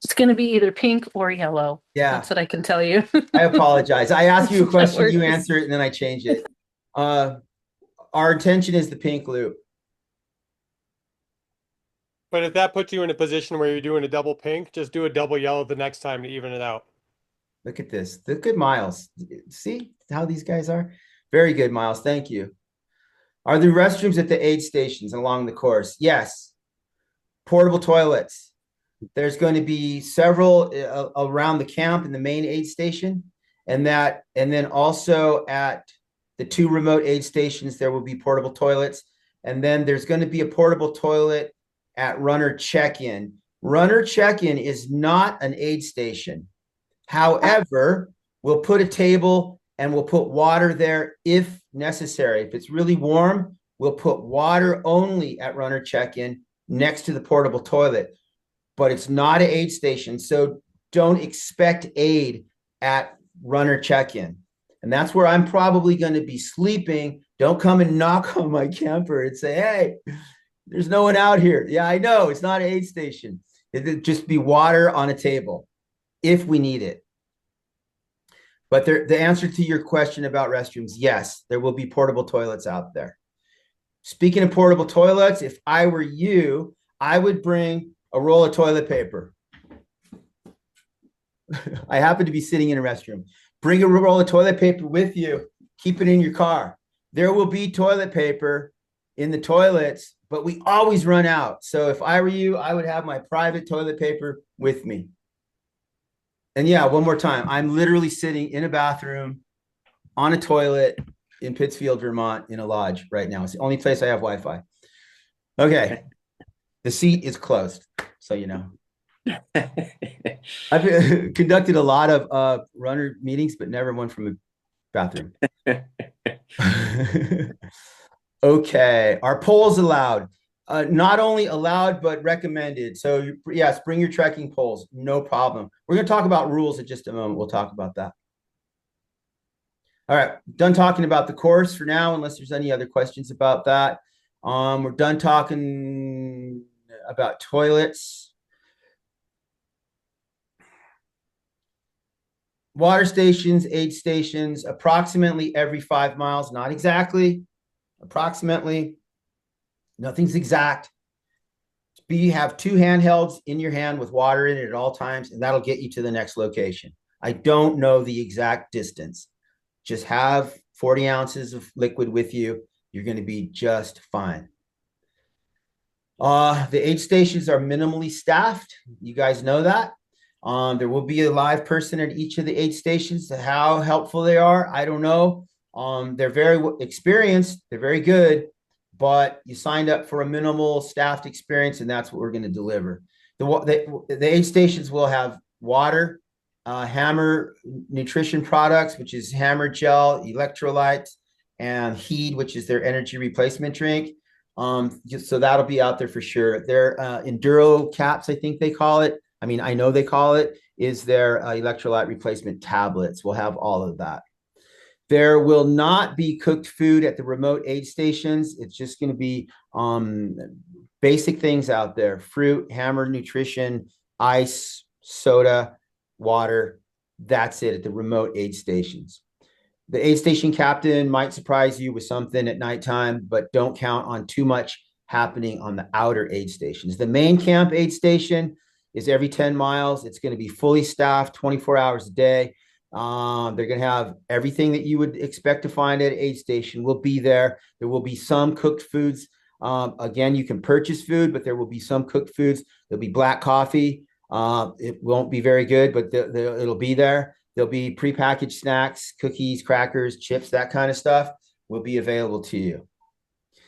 It's going to be either pink or yellow. Yeah. That's what I can tell you. I apologize. I asked you a question, you answer it, and then I change it. Our intention is the pink loop. But if that puts you in a position where you're doing a double pink, just do a double yellow the next time to even it out. Look at this. Look good, Miles. See how these guys are? Very good, Miles. Thank you. Are there restrooms at the aid stations along the course? Yes. Portable toilets. There's going to be several around the camp in the main aid station, and then also at the 2 remote aid stations, there will be portable toilets. And then there's going to be a portable toilet at Runner Check-in. Runner Check-in is not an aid station. However, we'll put a table and we'll put water there if necessary. If it's really warm, we'll put water only at Runner Check-in next to the portable toilet. but it's not an aid station. So don't expect aid at runner check-in. And that's where I'm probably going to be sleeping. Don't come and knock on my camper and say, hey, there's no one out here. Yeah, I know. It's not an aid station. It'd just be water on a table if we need it. But the answer to your question about restrooms, yes, there will be portable toilets out there. Speaking of portable toilets, if I were you, I would bring a roll of toilet paper. I happen to be sitting in a restroom. Bring a roll of toilet paper with you. Keep it in your car. There will be toilet paper in the toilets, but we always run out. So if I were you, I would have my private toilet paper with me. And yeah, one more time. I'm literally sitting in a bathroom on a toilet in Pittsfield, Vermont, in a lodge right now. It's the only place I have Wi-Fi. Okay. The seat is closed, so you know. I've conducted a lot of runner meetings, but never one from a bathroom. Okay. Are poles allowed? Not only allowed, but recommended. So yes, bring your trekking poles. No problem. We're going to talk about rules in just a moment. We'll talk about that. All right. Done talking about the course for now, unless there's any other questions about that. We're done talking about toilets. Water stations, aid stations, approximately every 5 miles. Not exactly. Approximately. Nothing's exact. You have 2 handhelds in your hand with water in it at all times, and that'll get you to the next location. I don't know the exact distance. Just have 40 ounces of liquid with you. You're going to be just fine. The aid stations are minimally staffed. You guys know that. There will be a live person at each of the aid stations. How helpful they are, I don't know. They're very experienced. They're very good. But you signed up for a minimal staffed experience, and that's what we're going to deliver. The aid stations will have water, Hammer nutrition products, which is Hammer gel, electrolytes, and Heed, which is their energy replacement drink. So that'll be out there for sure. Their Enduro caps, I think they call it. I mean, I know they call it, is their electrolyte replacement tablets. We'll have all of that. There will not be cooked food at the remote aid stations. It's just going to be basic things out there: fruit, Hammer nutrition, ice, soda, water. That's it at the remote aid stations. The aid station captain might surprise you with something at nighttime, but don't count on too much happening on the outer aid stations. The main camp aid station is every 10 miles. It's going to be fully staffed 24 hours a day. They're going to have everything that you would expect to find at an aid station will be there. There will be some cooked foods. Again, you can purchase food, but there will be some cooked foods. There'll be black coffee. It won't be very good, but it'll be there. There'll be prepackaged snacks, cookies, crackers, chips, that kind of stuff will be available to you.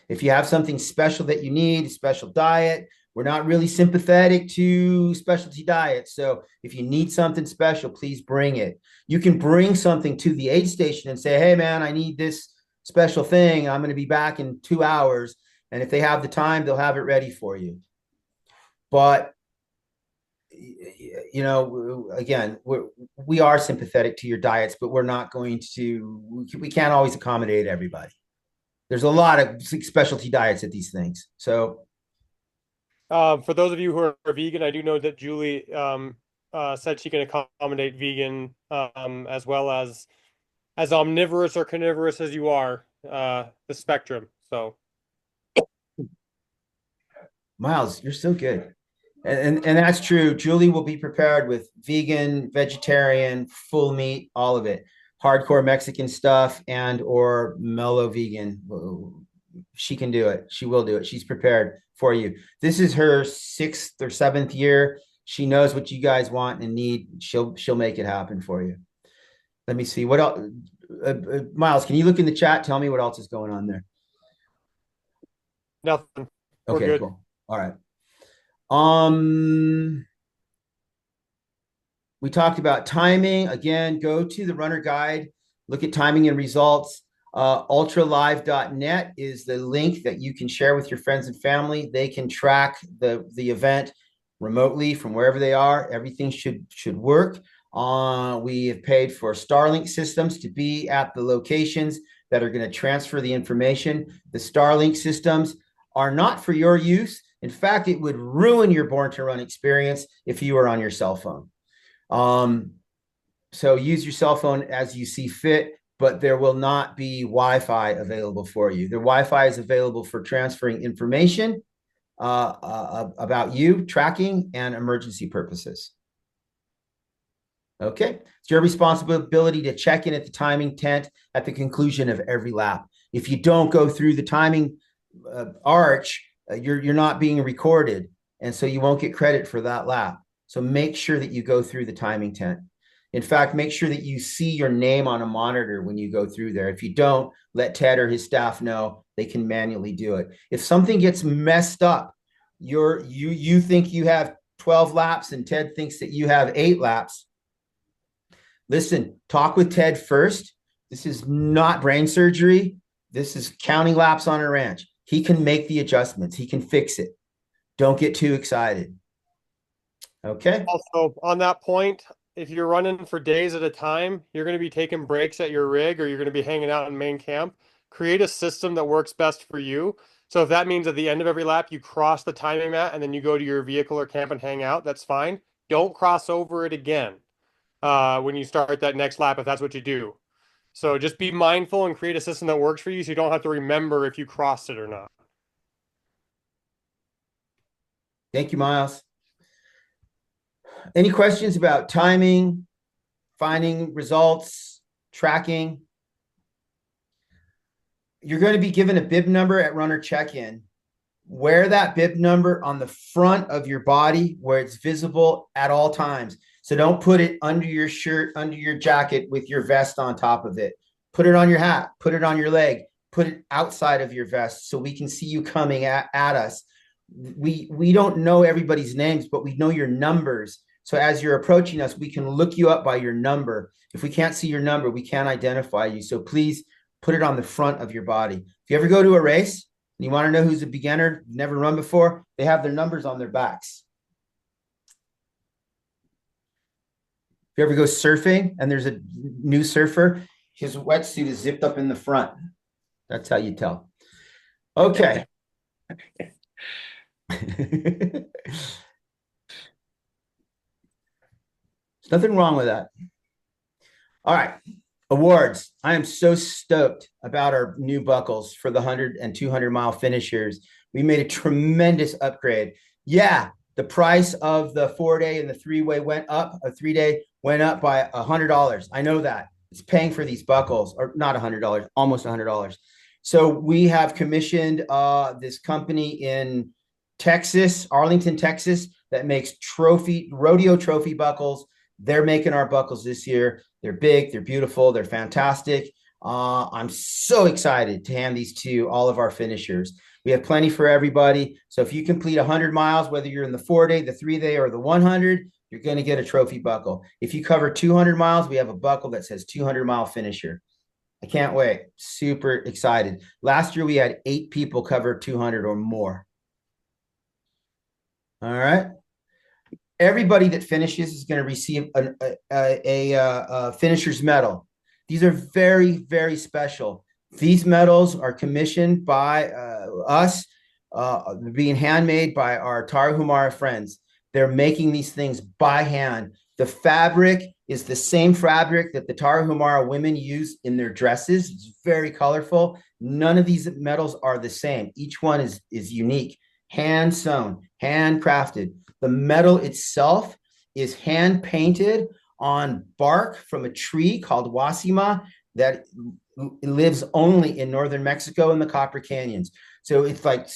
If you have something special that you need, a special diet, we're not really sympathetic to specialty diets. So if you need something special, please bring it. You can bring something to the aid station and say, hey, man, I need this special thing. I'm going to be back in 2 hours. And if they have the time, they'll have it ready for you. But, you know, again, we are sympathetic to your diets, but we're not going to, we can't always accommodate everybody. There's a lot of specialty diets at these things. So, for those of you who are vegan, I do know that Julie said she can accommodate vegan as well as omnivorous or carnivorous as you are, the spectrum. So, Miles, you're so good. And that's true. Julie will be prepared with vegan, vegetarian, full meat, all of it. Hardcore Mexican stuff and or mellow vegan. She can do it. She will do it. She's prepared for you. This is her 6th or 7th year. She knows what you guys want and need. She'll make it happen for you. Let me see what else. Miles, can you look in the chat? Tell me what else is going on there. Nothing. Okay, We're good. cool. All right. We talked about timing. Again, go to the runner guide, look at timing and results. Ultralive.net is the link that you can share with your friends and family. They can track the event remotely from wherever they are. Everything should work. We have paid for Starlink systems to be at the locations that are going to transfer the information. The Starlink systems are not for your use. In fact, it would ruin your Born to Run experience if you were on your cell phone. So use your cell phone as you see fit, but there will not be Wi-Fi available for you. The Wi-Fi is available for transferring information about you, tracking, and emergency purposes. Okay, it's your responsibility to check in at the timing tent at the conclusion of every lap. If you don't go through the timing arch, you're not being recorded, and so you won't get credit for that lap. So make sure that you go through the timing tent. In fact, make sure that you see your name on a monitor when you go through there. If you don't, let Ted or his staff know. They can manually do it. If something gets messed up, you think you have 12 laps and Ted thinks that you have 8 laps, listen, talk with Ted first. This is not brain surgery. This is counting laps on a ranch. He can make the adjustments. He can fix it. Don't get too excited. Okay. Also, on that point, if you're running for days at a time, you're going to be taking breaks at your rig or you're going to be hanging out in main camp. Create a system that works best for you. So if that means at the end of every lap, you cross the timing mat and then you go to your vehicle or camp and hang out, that's fine. Don't cross over it again when you start that next lap, if that's what you do. So just be mindful and create a system that works for you so you don't have to remember if you crossed it or not. Thank you, Miles. Any questions about timing, finding results, tracking? You're going to be given a bib number at runner check-in. Wear that bib number on the front of your body where it's visible at all times. So don't put it under your shirt, under your jacket with your vest on top of it. Put it on your hat, put it on your leg, put it outside of your vest so we can see you coming at us. We don't know everybody's names, but we know your numbers. So as you're approaching us, we can look you up by your number. If we can't see your number, we can't identify you. So please put it on the front of your body. If you ever go to a race and you want to know who's a beginner, never run before, they have their numbers on their backs. If you ever go surfing and there's a new surfer, his wetsuit is zipped up in the front. That's how you tell. Okay. There's nothing wrong with that. All right. Awards. I am so stoked about our new buckles for the 100 and 200 mile finishers. We made a tremendous upgrade. Yeah, the price of the 4-day and the 3-way went up. A 3-day went up by $100. I know that. It's paying for these buckles, or not $100, almost $100. So we have commissioned this company in Texas, Arlington, Texas, that makes rodeo trophy buckles. They're making our buckles this year. They're big, they're beautiful, they're fantastic. I'm so excited to hand these to all of our finishers. We have plenty for everybody. So if you complete 100 miles, whether you're in the 4-day, the 3-day, or the 100, you're going to get a trophy buckle. If you cover 200 miles, we have a buckle that says 200-mile finisher. I can't wait. Super excited. Last year, we had 8 people cover 200 or more. All right. Everybody that finishes is going to receive a finisher's medal. These are very, very special. These medals are commissioned by us, being handmade by our Tarahumara friends. They're making these things by hand. The fabric is the same fabric that the Tarahumara women use in their dresses. It's very colorful. None of these medals are the same. Each one is unique, hand sewn, handcrafted. The medal itself is hand painted on bark from a tree called Wasima that lives only in northern Mexico in the Copper Canyons. So it's like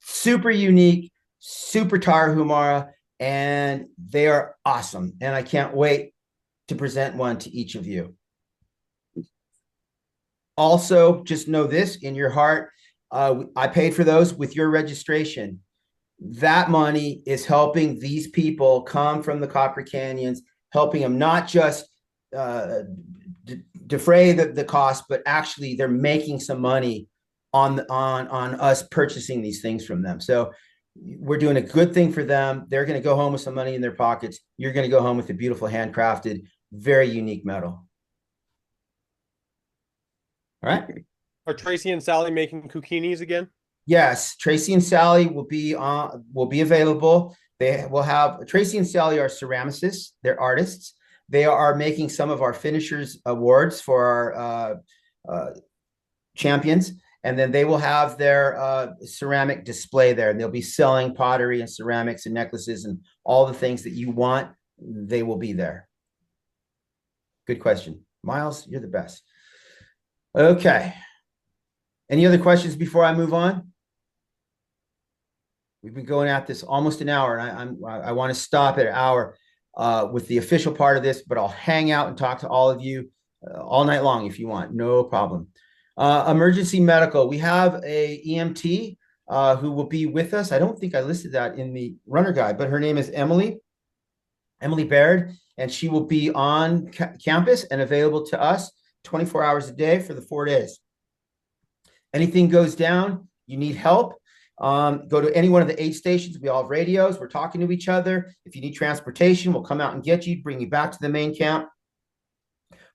super unique, super Tarahumara, and they are awesome. And I can't wait to present one to each of you. Also, just know this in your heart, I paid for those with your registration. That money is helping these people come from the Copper Canyons, helping them not just defray the cost, but actually they're making some money on us purchasing these things from them. So we're doing a good thing for them. They're going to go home with some money in their pockets. You're going to go home with a beautiful handcrafted, very unique medal. All right. Are Tracy and Sally making cukinis again? Yes, Tracy and Sally will be available. They will have Tracy and Sally are ceramicists. They're artists. They are making some of our finishers awards for our champions, and then they will have their ceramic display there, and they'll be selling pottery and ceramics and necklaces and all the things that you want. They will be there. Good question, Miles. You're the best. Okay. Any other questions before I move on? We've been going at this almost an hour, and I want to stop at an hour with the official part of this, but I'll hang out and talk to all of you all night long if you want. No problem. Emergency medical. We have a EMT who will be with us. I don't think I listed that in the runner guide, but her name is Emily Baird, and she will be on campus and available to us 24 hours a day for the 4 days. Anything goes down, you need help, go to any one of the aid stations. We all have radios. We're talking to each other. If you need transportation, we'll come out and get you, bring you back to the main camp,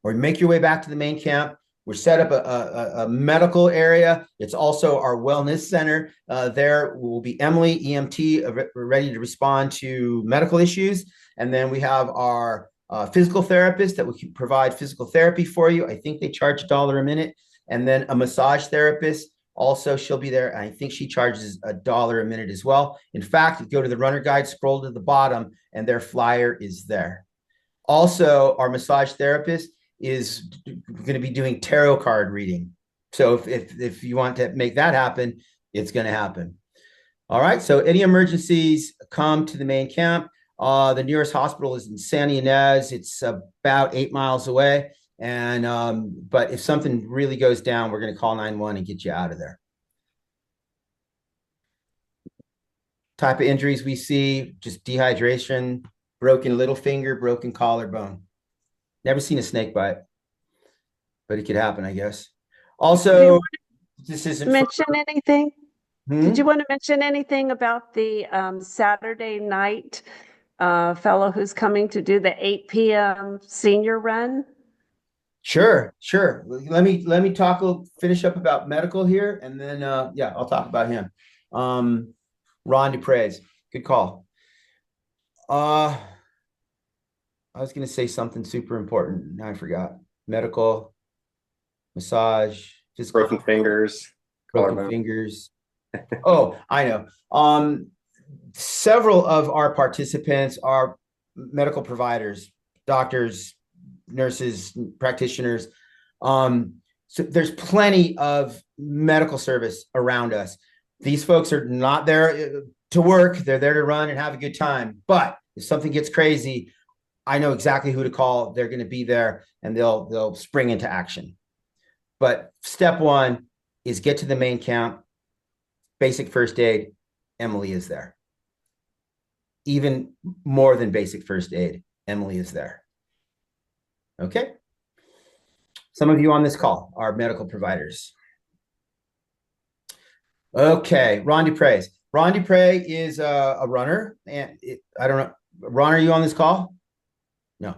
or make your way back to the main camp. We're set up a medical area. It's also our wellness center. There will be Emily, EMT, ready to respond to medical issues. And then we have our physical therapist that we can provide physical therapy for you. I think they charge $1 a minute. And then a massage therapist. Also, she'll be there. I think she charges $1 a minute as well. In fact, go to the runner guide, scroll to the bottom, and their flyer is there. Also, our massage therapist is going to be doing tarot card reading. So if you want to make that happen, it's going to happen. All right. So any emergencies, come to the main camp. The nearest hospital is in Santa Ynez. It's about 8 miles away. And but if something really goes down, we're going to call 911 and get you out of there. Type of injuries we see: just dehydration, broken little finger, broken collarbone. Never seen a snake bite, but it could happen, I guess. Also, this isn't mention anything. Hmm? Did you want to mention anything about the Saturday night fellow who's coming to do the 8 p.m. senior run? Sure. Let me finish up about medical here, and then yeah, I'll talk about him. Ron Dupre's, good call. I was going to say something super important. Now I forgot. Medical, massage, physical, broken fingers. Oh, I know. Several of our participants are medical providers, doctors, nurses, practitioners. So there's plenty of medical service around us. These folks are not there to work. They're there to run and have a good time. But if something gets crazy, I know exactly who to call. They're going to be there, and they'll spring into action. But step one is get to the main camp. Basic first aid. Emily is there. Even more than basic first aid, Emily is there. Okay. Some of you on this call are medical providers. Okay, Ron Dupre. Ron Dupre is a runner, and I don't know. Ron, are you on this call? No.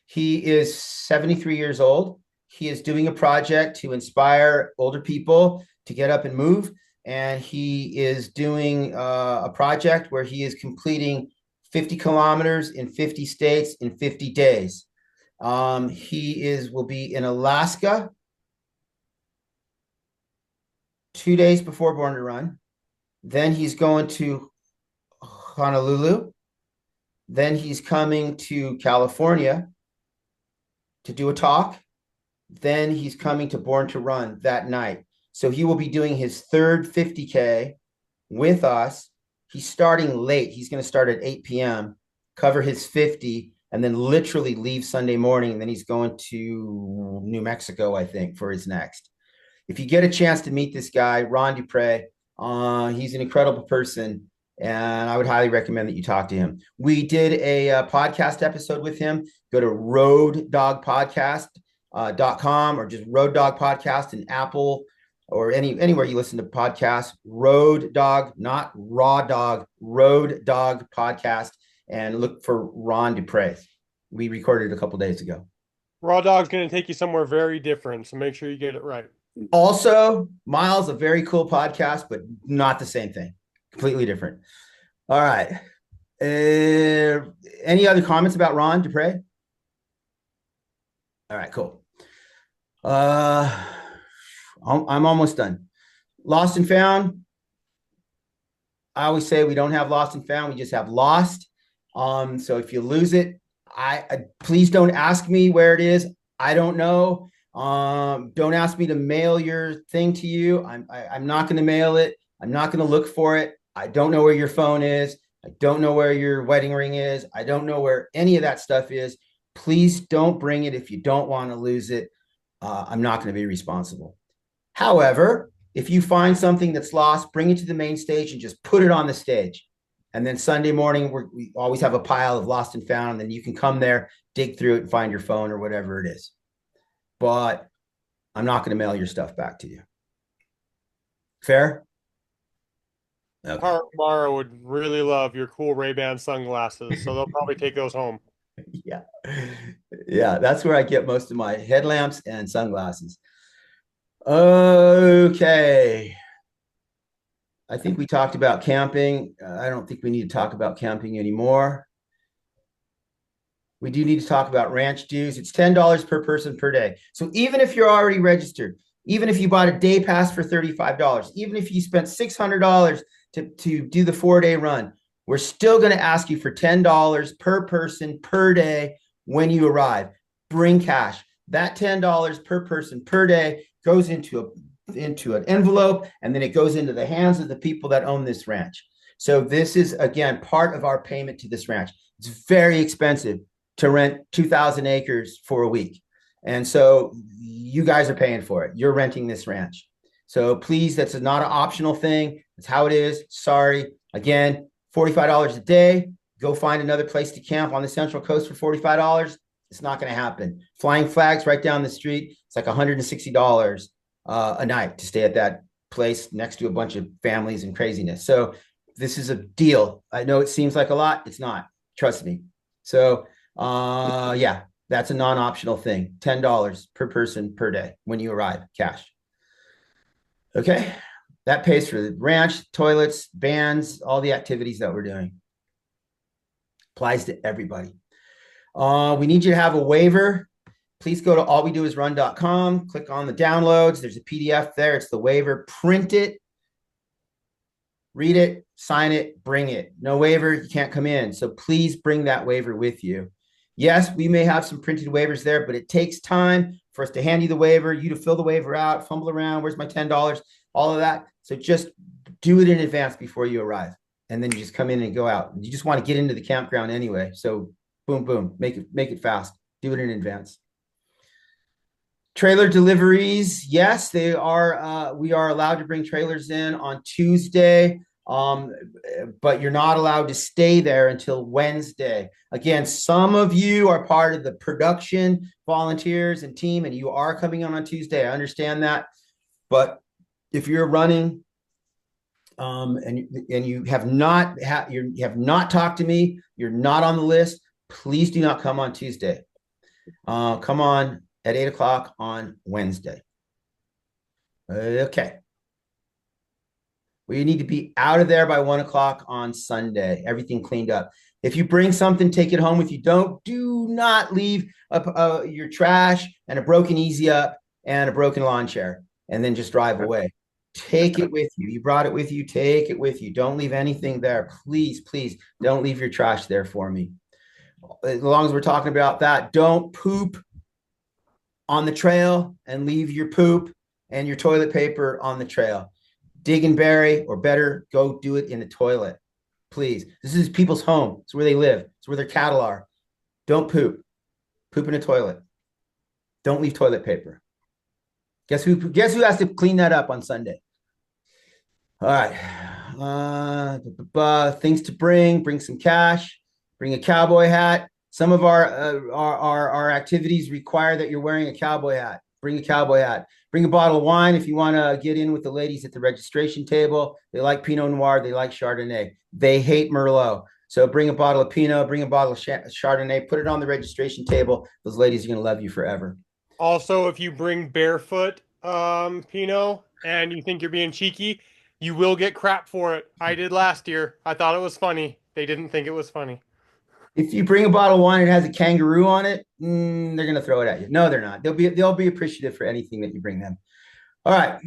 He is 73 years old. He is doing a project to inspire older people to get up and move, and he is doing a project where he is completing 50 kilometers in 50 states in 50 days. He will be in Alaska 2 days before Born to Run. Then he's going to Honolulu. Then he's coming to California to do a talk. Then he's coming to Born to Run that night. So he will be doing his third 50K with us. He's starting late. He's going to start at 8 p.m., cover his 50, and then literally leave Sunday morning. And then he's going to New Mexico, I think, for his next. If you get a chance to meet this guy, Ron Dupre, he's an incredible person, and I would highly recommend that you talk to him. We did a podcast episode with him. Go to roaddogpodcast.com or just Road Dog Podcast in Apple or anywhere you listen to podcasts, Road Dog, not Raw Dog, Road Dog Podcast, and look for Ron Dupre. We recorded it a couple days ago. Raw Dog's going to take you somewhere very different, so make sure you get it right. Also, Miles, a very cool podcast, but not the same thing. Completely different. All right. Any other comments about Ron Dupre? All right, cool. I'm almost done. Lost and found. I always say we don't have lost and found. We just have lost. So if you lose it, I please don't ask me where it is. I don't know. Don't ask me to mail your thing to you. I'm not going to mail it. I'm not going to look for it. I don't know where your phone is. I don't know where your wedding ring is. I don't know where any of that stuff is. Please don't bring it if you don't want to lose it. I'm not going to be responsible. However, if you find something that's lost, bring it to the main stage and just put it on the stage. And then Sunday morning, we always have a pile of lost and found, and then you can come there, dig through it, and find your phone or whatever it is. But I'm not going to mail your stuff back to you. Fair? Okay. Park Mara would really love your cool Ray-Ban sunglasses, so they'll probably take those home. Yeah. Yeah, that's where I get most of my headlamps and sunglasses. Okay. I think we talked about camping. I don't think we need to talk about camping anymore. We do need to talk about ranch dues. It's $10 per person per day. So even if you're already registered, even if you bought a day pass for $35, even if you spent $600 to do the 4-day run, we're still going to ask you for $10 per person per day when you arrive. Bring cash. That $10 per person per day goes into an envelope, and then it goes into the hands of the people that own this ranch. So this is, again, part of our payment to this ranch. It's very expensive to rent 2,000 acres for a week. And so you guys are paying for it. You're renting this ranch. So please, that's not an optional thing. It's how it is. Sorry. Again, $45 a day. Go find another place to camp on the Central Coast for $45. It's not going to happen. Flying Flags right down the street. It's like $160 a night to stay at that place next to a bunch of families and craziness. So this is a deal. I know it seems like a lot. It's not. Trust me. So yeah, that's a non-optional thing. $10 per person per day when you arrive, cash. Okay. That pays for the ranch, toilets, bands, all the activities that we're doing. Applies to everybody. We need you to have a waiver. Please go to allwedoisrun.com, click on the downloads. There's a PDF there. It's the waiver. Print it, read it, sign it, bring it. No waiver, you can't come in. So please bring that waiver with you. Yes, we may have some printed waivers there, but it takes time for us to hand you the waiver, you to fill the waiver out, fumble around. Where's my $10? All of that. So just do it in advance before you arrive. And then you just come in and go out. You just want to get into the campground anyway. So boom, boom, make it fast. Do it in advance. Trailer deliveries. Yes, they are. We are allowed to bring trailers in on Tuesday, but you're not allowed to stay there until Wednesday. Again, some of you are part of the production volunteers and team, and you are coming on Tuesday. I understand that. But if you're running and you have not talked to me, you're not on the list, please do not come on Tuesday. Come on at 8 o'clock on Wednesday. Okay. We need to be out of there by 1 o'clock on Sunday. Everything cleaned up. If you bring something, take it home with you. Do not leave your trash and a broken Easy Up and a broken lawn chair and then just drive away. Take it with you. You brought it with you. Take it with you. Don't leave anything there. Please, please don't leave your trash there for me. As long as we're talking about that, don't poop on the trail and leave your poop and your toilet paper on the trail. Dig and bury, or better, go do it in the toilet. Please. This is people's home. It's where they live. It's where their cattle are. Don't poop. Poop in a toilet. Don't leave toilet paper. Guess who has to clean that up on Sunday? All right. Things to bring some cash, bring a cowboy hat. Some of our activities require that you're wearing a cowboy hat. Bring a cowboy hat. Bring a bottle of wine if you want to get in with the ladies at the registration table. They like Pinot Noir. They like Chardonnay. They hate Merlot. So bring a bottle of Pinot, bring a bottle of Chardonnay, put it on the registration table. Those ladies are going to love you forever. Also, if you bring barefoot Pinot and you think you're being cheeky, you will get crap for it. I did last year. I thought it was funny. They didn't think it was funny. If you bring a bottle of wine and it has a kangaroo on it, they're going to throw it at you. No, they're not. They'll be appreciative for anything that you bring them. All right.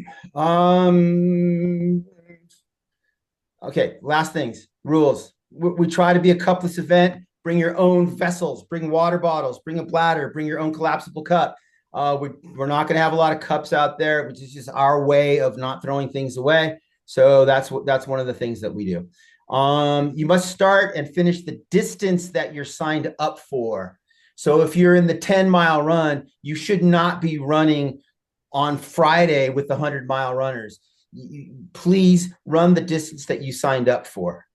Okay. Last things. Rules. We try to be a cupless event. Bring your own vessels. Bring water bottles. Bring a bladder. Bring your own collapsible cup. We're not going to have a lot of cups out there, which is just our way of not throwing things away. So that's one of the things that we do. You must start and finish the distance that you're signed up for. So if you're in the 10-mile run, you should not be running on Friday with the 100-mile runners. Please run the distance that you signed up for.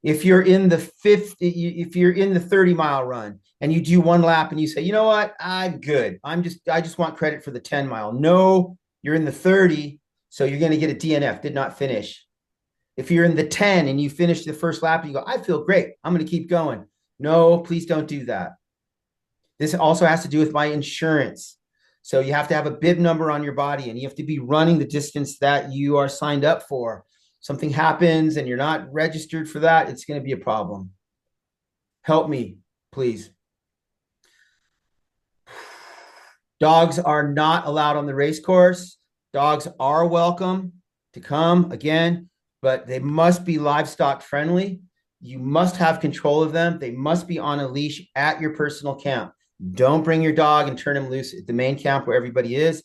If you're in the 30-mile run and you do one lap and you say, you know what, I'm good. I just want credit for the 10-mile. No, you're in the 30, so you're going to get a DNF, did not finish. If you're in the 10 and you finish the first lap and you go, I feel great, I'm going to keep going. No, please don't do that. This also has to do with my insurance. So you have to have a bib number on your body and you have to be running the distance that you are signed up for. Something happens and you're not registered for that, it's going to be a problem. Help me, please. Dogs are not allowed on the race course. Dogs are welcome to come again, but they must be livestock friendly. You must have control of them. They must be on a leash at your personal camp. Don't bring your dog and turn him loose at the main camp where everybody is.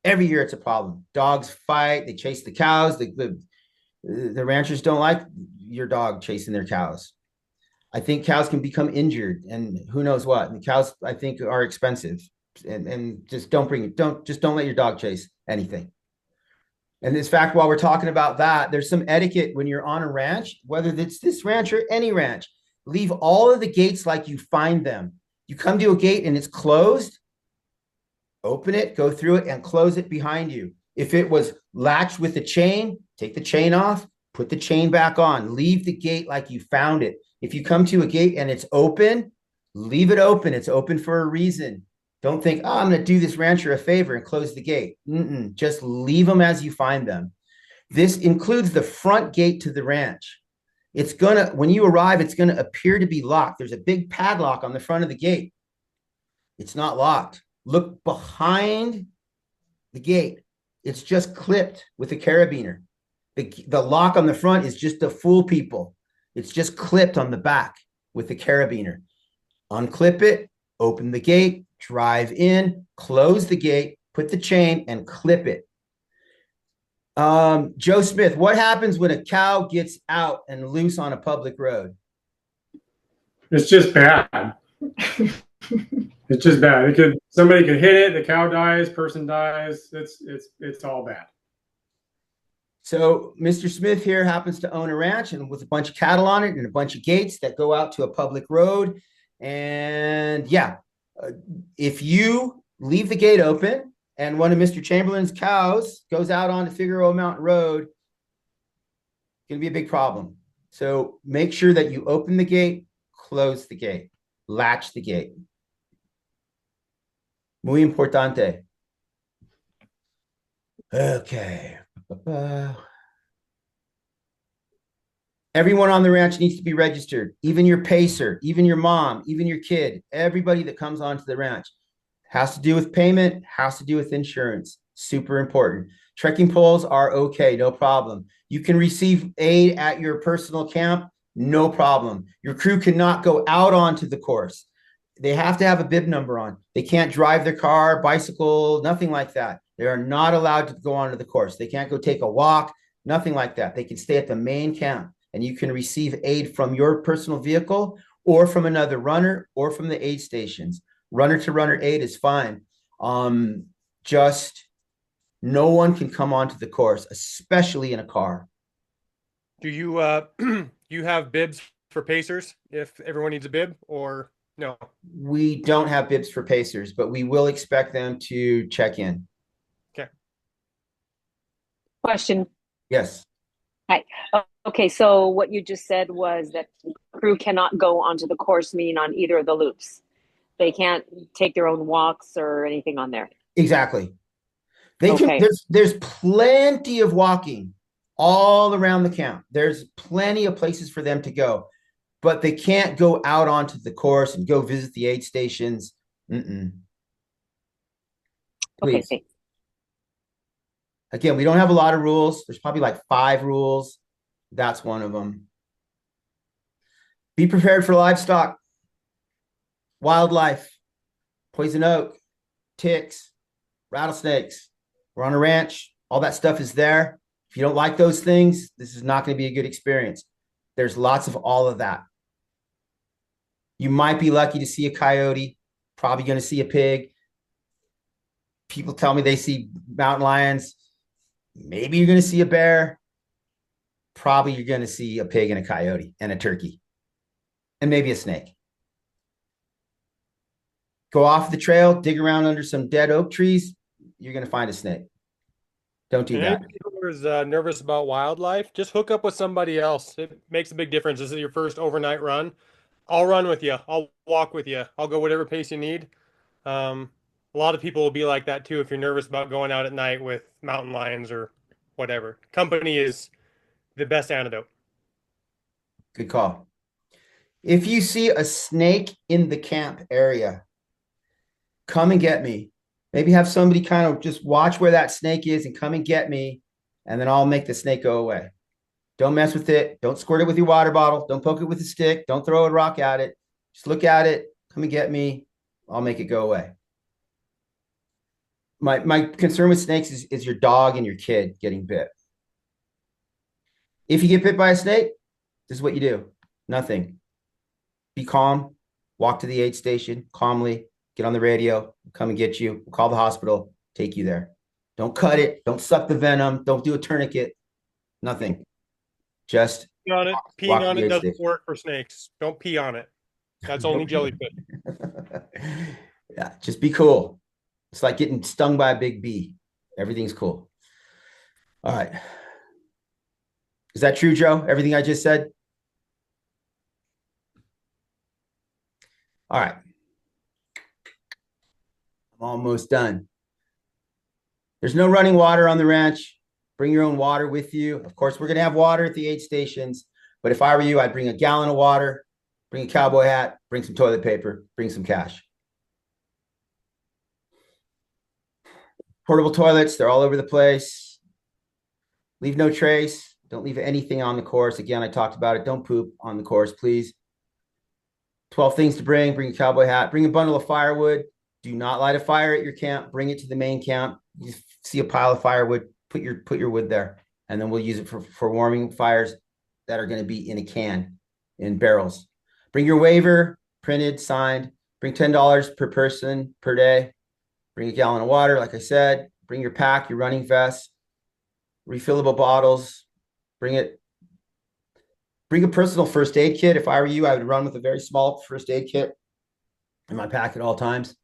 Every year it's a problem. Dogs fight. They chase the cows. The ranchers don't like your dog chasing their cows. I think cows can become injured and who knows what. And the cows, I think, are expensive. And just don't bring it. Don't let your dog chase anything. And in fact, while we're talking about that, there's some etiquette when you're on a ranch, whether it's this ranch or any ranch. Leave all of the gates like you find them. You come to a gate and it's closed, open it, go through it, and close it behind you. If it was latched with a chain, take the chain off, put the chain back on. Leave the gate like you found it. If you come to a gate and it's open, leave it open. It's open for a reason. Don't think, oh, I'm going to do this rancher a favor and close the gate. Just leave them as you find them. This includes the front gate to the ranch. When you arrive, it's going to appear to be locked. There's a big padlock on the front of the gate. It's not locked. Look behind the gate. It's just clipped with a carabiner. The lock on the front is just to fool people. It's just clipped on the back with the carabiner. Unclip it, open the gate, drive in, close the gate, put the chain, and clip it. Joe Smith, what happens when a cow gets out and loose on a public road? It's just bad. It's just bad. Somebody could hit it, the cow dies, person dies. It's all bad. So Mr. Smith here happens to own a ranch and with a bunch of cattle on it and a bunch of gates that go out to a public road. And yeah, if you leave the gate open and one of Mr. Chamberlain's cows goes out onto Figueroa Mountain Road, it's going to be a big problem. So make sure that you open the gate, close the gate, latch the gate. Muy importante. Okay. Everyone on the ranch needs to be registered, even your pacer, even your mom, even your kid, everybody that comes onto the ranch. Has to do with payment, has to do with insurance. Super important. Trekking poles are okay, no problem. You can receive aid at your personal camp, no problem. Your crew cannot go out onto the course. They have to have a bib number on. They can't drive their car, bicycle, nothing like that. They are not allowed to go onto the course. They can't go take a walk, nothing like that. They can stay at the main camp and you can receive aid from your personal vehicle or from another runner or from the aid stations. Runner to runner aid is fine. Just no one can come onto the course, especially in a car. Do you you have bibs for pacers if everyone needs a bib, or No. We don't have bibs for pacers, but we will expect them to check in. Okay. Question. Yes. Hi. Okay, so what you just said was that crew cannot go onto the course, meaning on either of the loops. They can't take their own walks or anything on there. Exactly. They can. Okay. There's plenty of walking all around the camp. There's plenty of places for them to go, but they can't go out onto the course and go visit the aid stations. Okay, Please. thanks. Again, we don't have a lot of rules. There's probably like 5 rules. That's one of them. Be prepared for livestock, wildlife, poison oak, ticks, rattlesnakes. We're on a ranch. All that stuff is there. If you don't like those things, this is not going to be a good experience. There's lots of all of that. You might be lucky to see a coyote, probably going to see a pig. People tell me they see mountain lions. Maybe you're going to see a bear. Probably you're going to see a pig and a coyote and a turkey and maybe a snake. Go off the trail, dig around under some dead oak trees. You're going to find a snake. Don't do that. Anybody who's nervous about wildlife, just hook up with somebody else. It makes a big difference. This is your first overnight run. I'll run with you. I'll walk with you. I'll go whatever pace you need. A lot of people will be like that too if you're nervous about going out at night with mountain lions or whatever. Company is the best antidote. Good call. If you see a snake in the camp area, come and get me. Maybe have somebody kind of just watch where that snake is and come and get me, and then I'll make the snake go away. Don't mess with it. Don't squirt it with your water bottle. Don't poke it with a stick. Don't throw a rock at it. Just look at it. Come and get me. I'll make it go away. My concern with snakes is your dog and your kid getting bit. If you get bit by a snake, this is what you do. Nothing. Be calm. Walk to the aid station calmly. Get on the radio. Come and get you. We'll call the hospital. Take you there. Don't cut it. Don't suck the venom. Don't do a tourniquet. Nothing. Just Pee on it. Peeing on it doesn't work for snakes. Don't pee on it. That's only jellyfish. Yeah, just be cool. It's like getting stung by a big bee. Everything's cool. All right. Is that true, Joe? Everything I just said? All right. I'm almost done. There's no running water on the ranch. Bring your own water with you. Of course, we're going to have water at the aid stations. But if I were you, I'd bring a gallon of water, bring a cowboy hat, bring some toilet paper, bring some cash. Portable toilets, they're all over the place. Leave no trace. Don't leave anything on the course. Again, I talked about it. Don't poop on the course, please. 12 things to bring. Bring a cowboy hat. Bring a bundle of firewood. Do not light a fire at your camp. Bring it to the main camp. You see a pile of firewood, put your wood there, and then we'll use it for warming fires that are going to be in a can, in barrels. Bring your waiver, printed, signed. Bring $10 per person per day. Bring a gallon of water, like I said. Bring your pack, your running vest, refillable bottles. Bring a personal first aid kit. If I were you, I would run with a very small first aid kit in my pack at all times.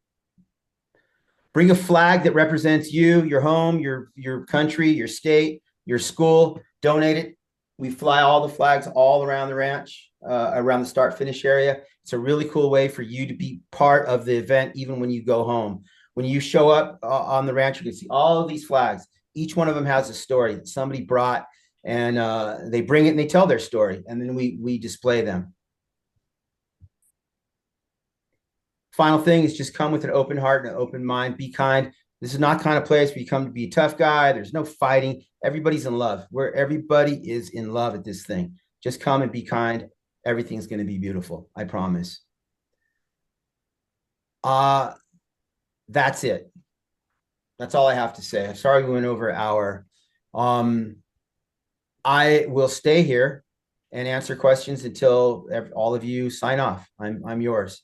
Bring a flag that represents you, your home, your country, your state, your school. Donate it. We fly all the flags all around the ranch, around the start-finish area. It's a really cool way for you to be part of the event, even when you go home. When you show up on the ranch, you can see all of these flags. Each one of them has a story that somebody brought, and they bring it and they tell their story, and then we display them. Final thing is just come with an open heart and an open mind. Be kind. This is not kind of place where you come to be a tough guy. There's no fighting. Everybody's in love. Where everybody is in love at this thing. Just come and be kind. Everything's going to be beautiful. I promise. That's it. That's all I have to say. I'm sorry we went over an hour. I will stay here and answer questions until all of you sign off. I'm yours.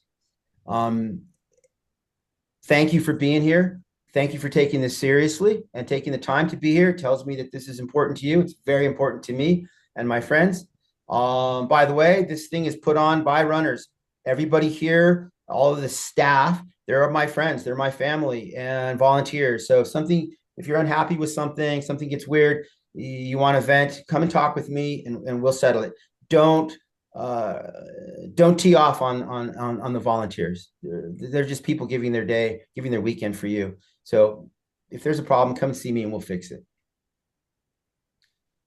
Thank you for being here. Thank you for taking this seriously and taking the time to be here. It tells me that this is important to you. It's very important to me and my friends. By the way, this thing is put on by runners. Everybody here all of the staff. They're my friends, they're my family and volunteers. So if you're unhappy with something gets weird, you want to vent, come and talk with me and we'll settle it. Don't tee off on the volunteers. They're just people giving their day, giving their weekend for you. So if there's a problem, come see me and we'll fix it.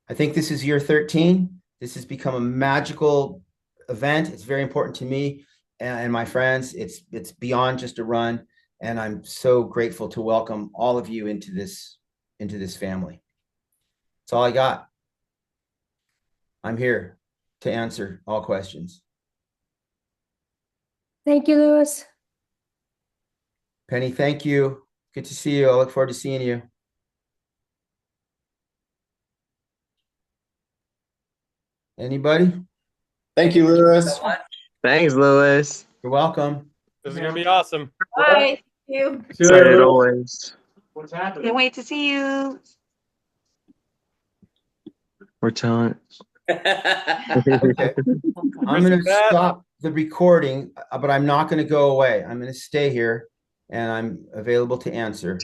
I think this is year 13. This has become a magical event. It's very important to me and my friends. It's beyond just a run, and I'm so grateful to welcome all of you into this family. That's all I got. I'm here to answer all questions. Thank you, Louis. Penny, thank you. Good to see you. I look forward to seeing you. Anybody? Thank you, Louis. Thanks, Louis. You're welcome. This is gonna be awesome. Bye. Thank you. Excited always. What's happening? Can't wait to see you. We're telling. Okay. I'm going to stop the recording, but I'm not going to go away. I'm going to stay here and I'm available to answer.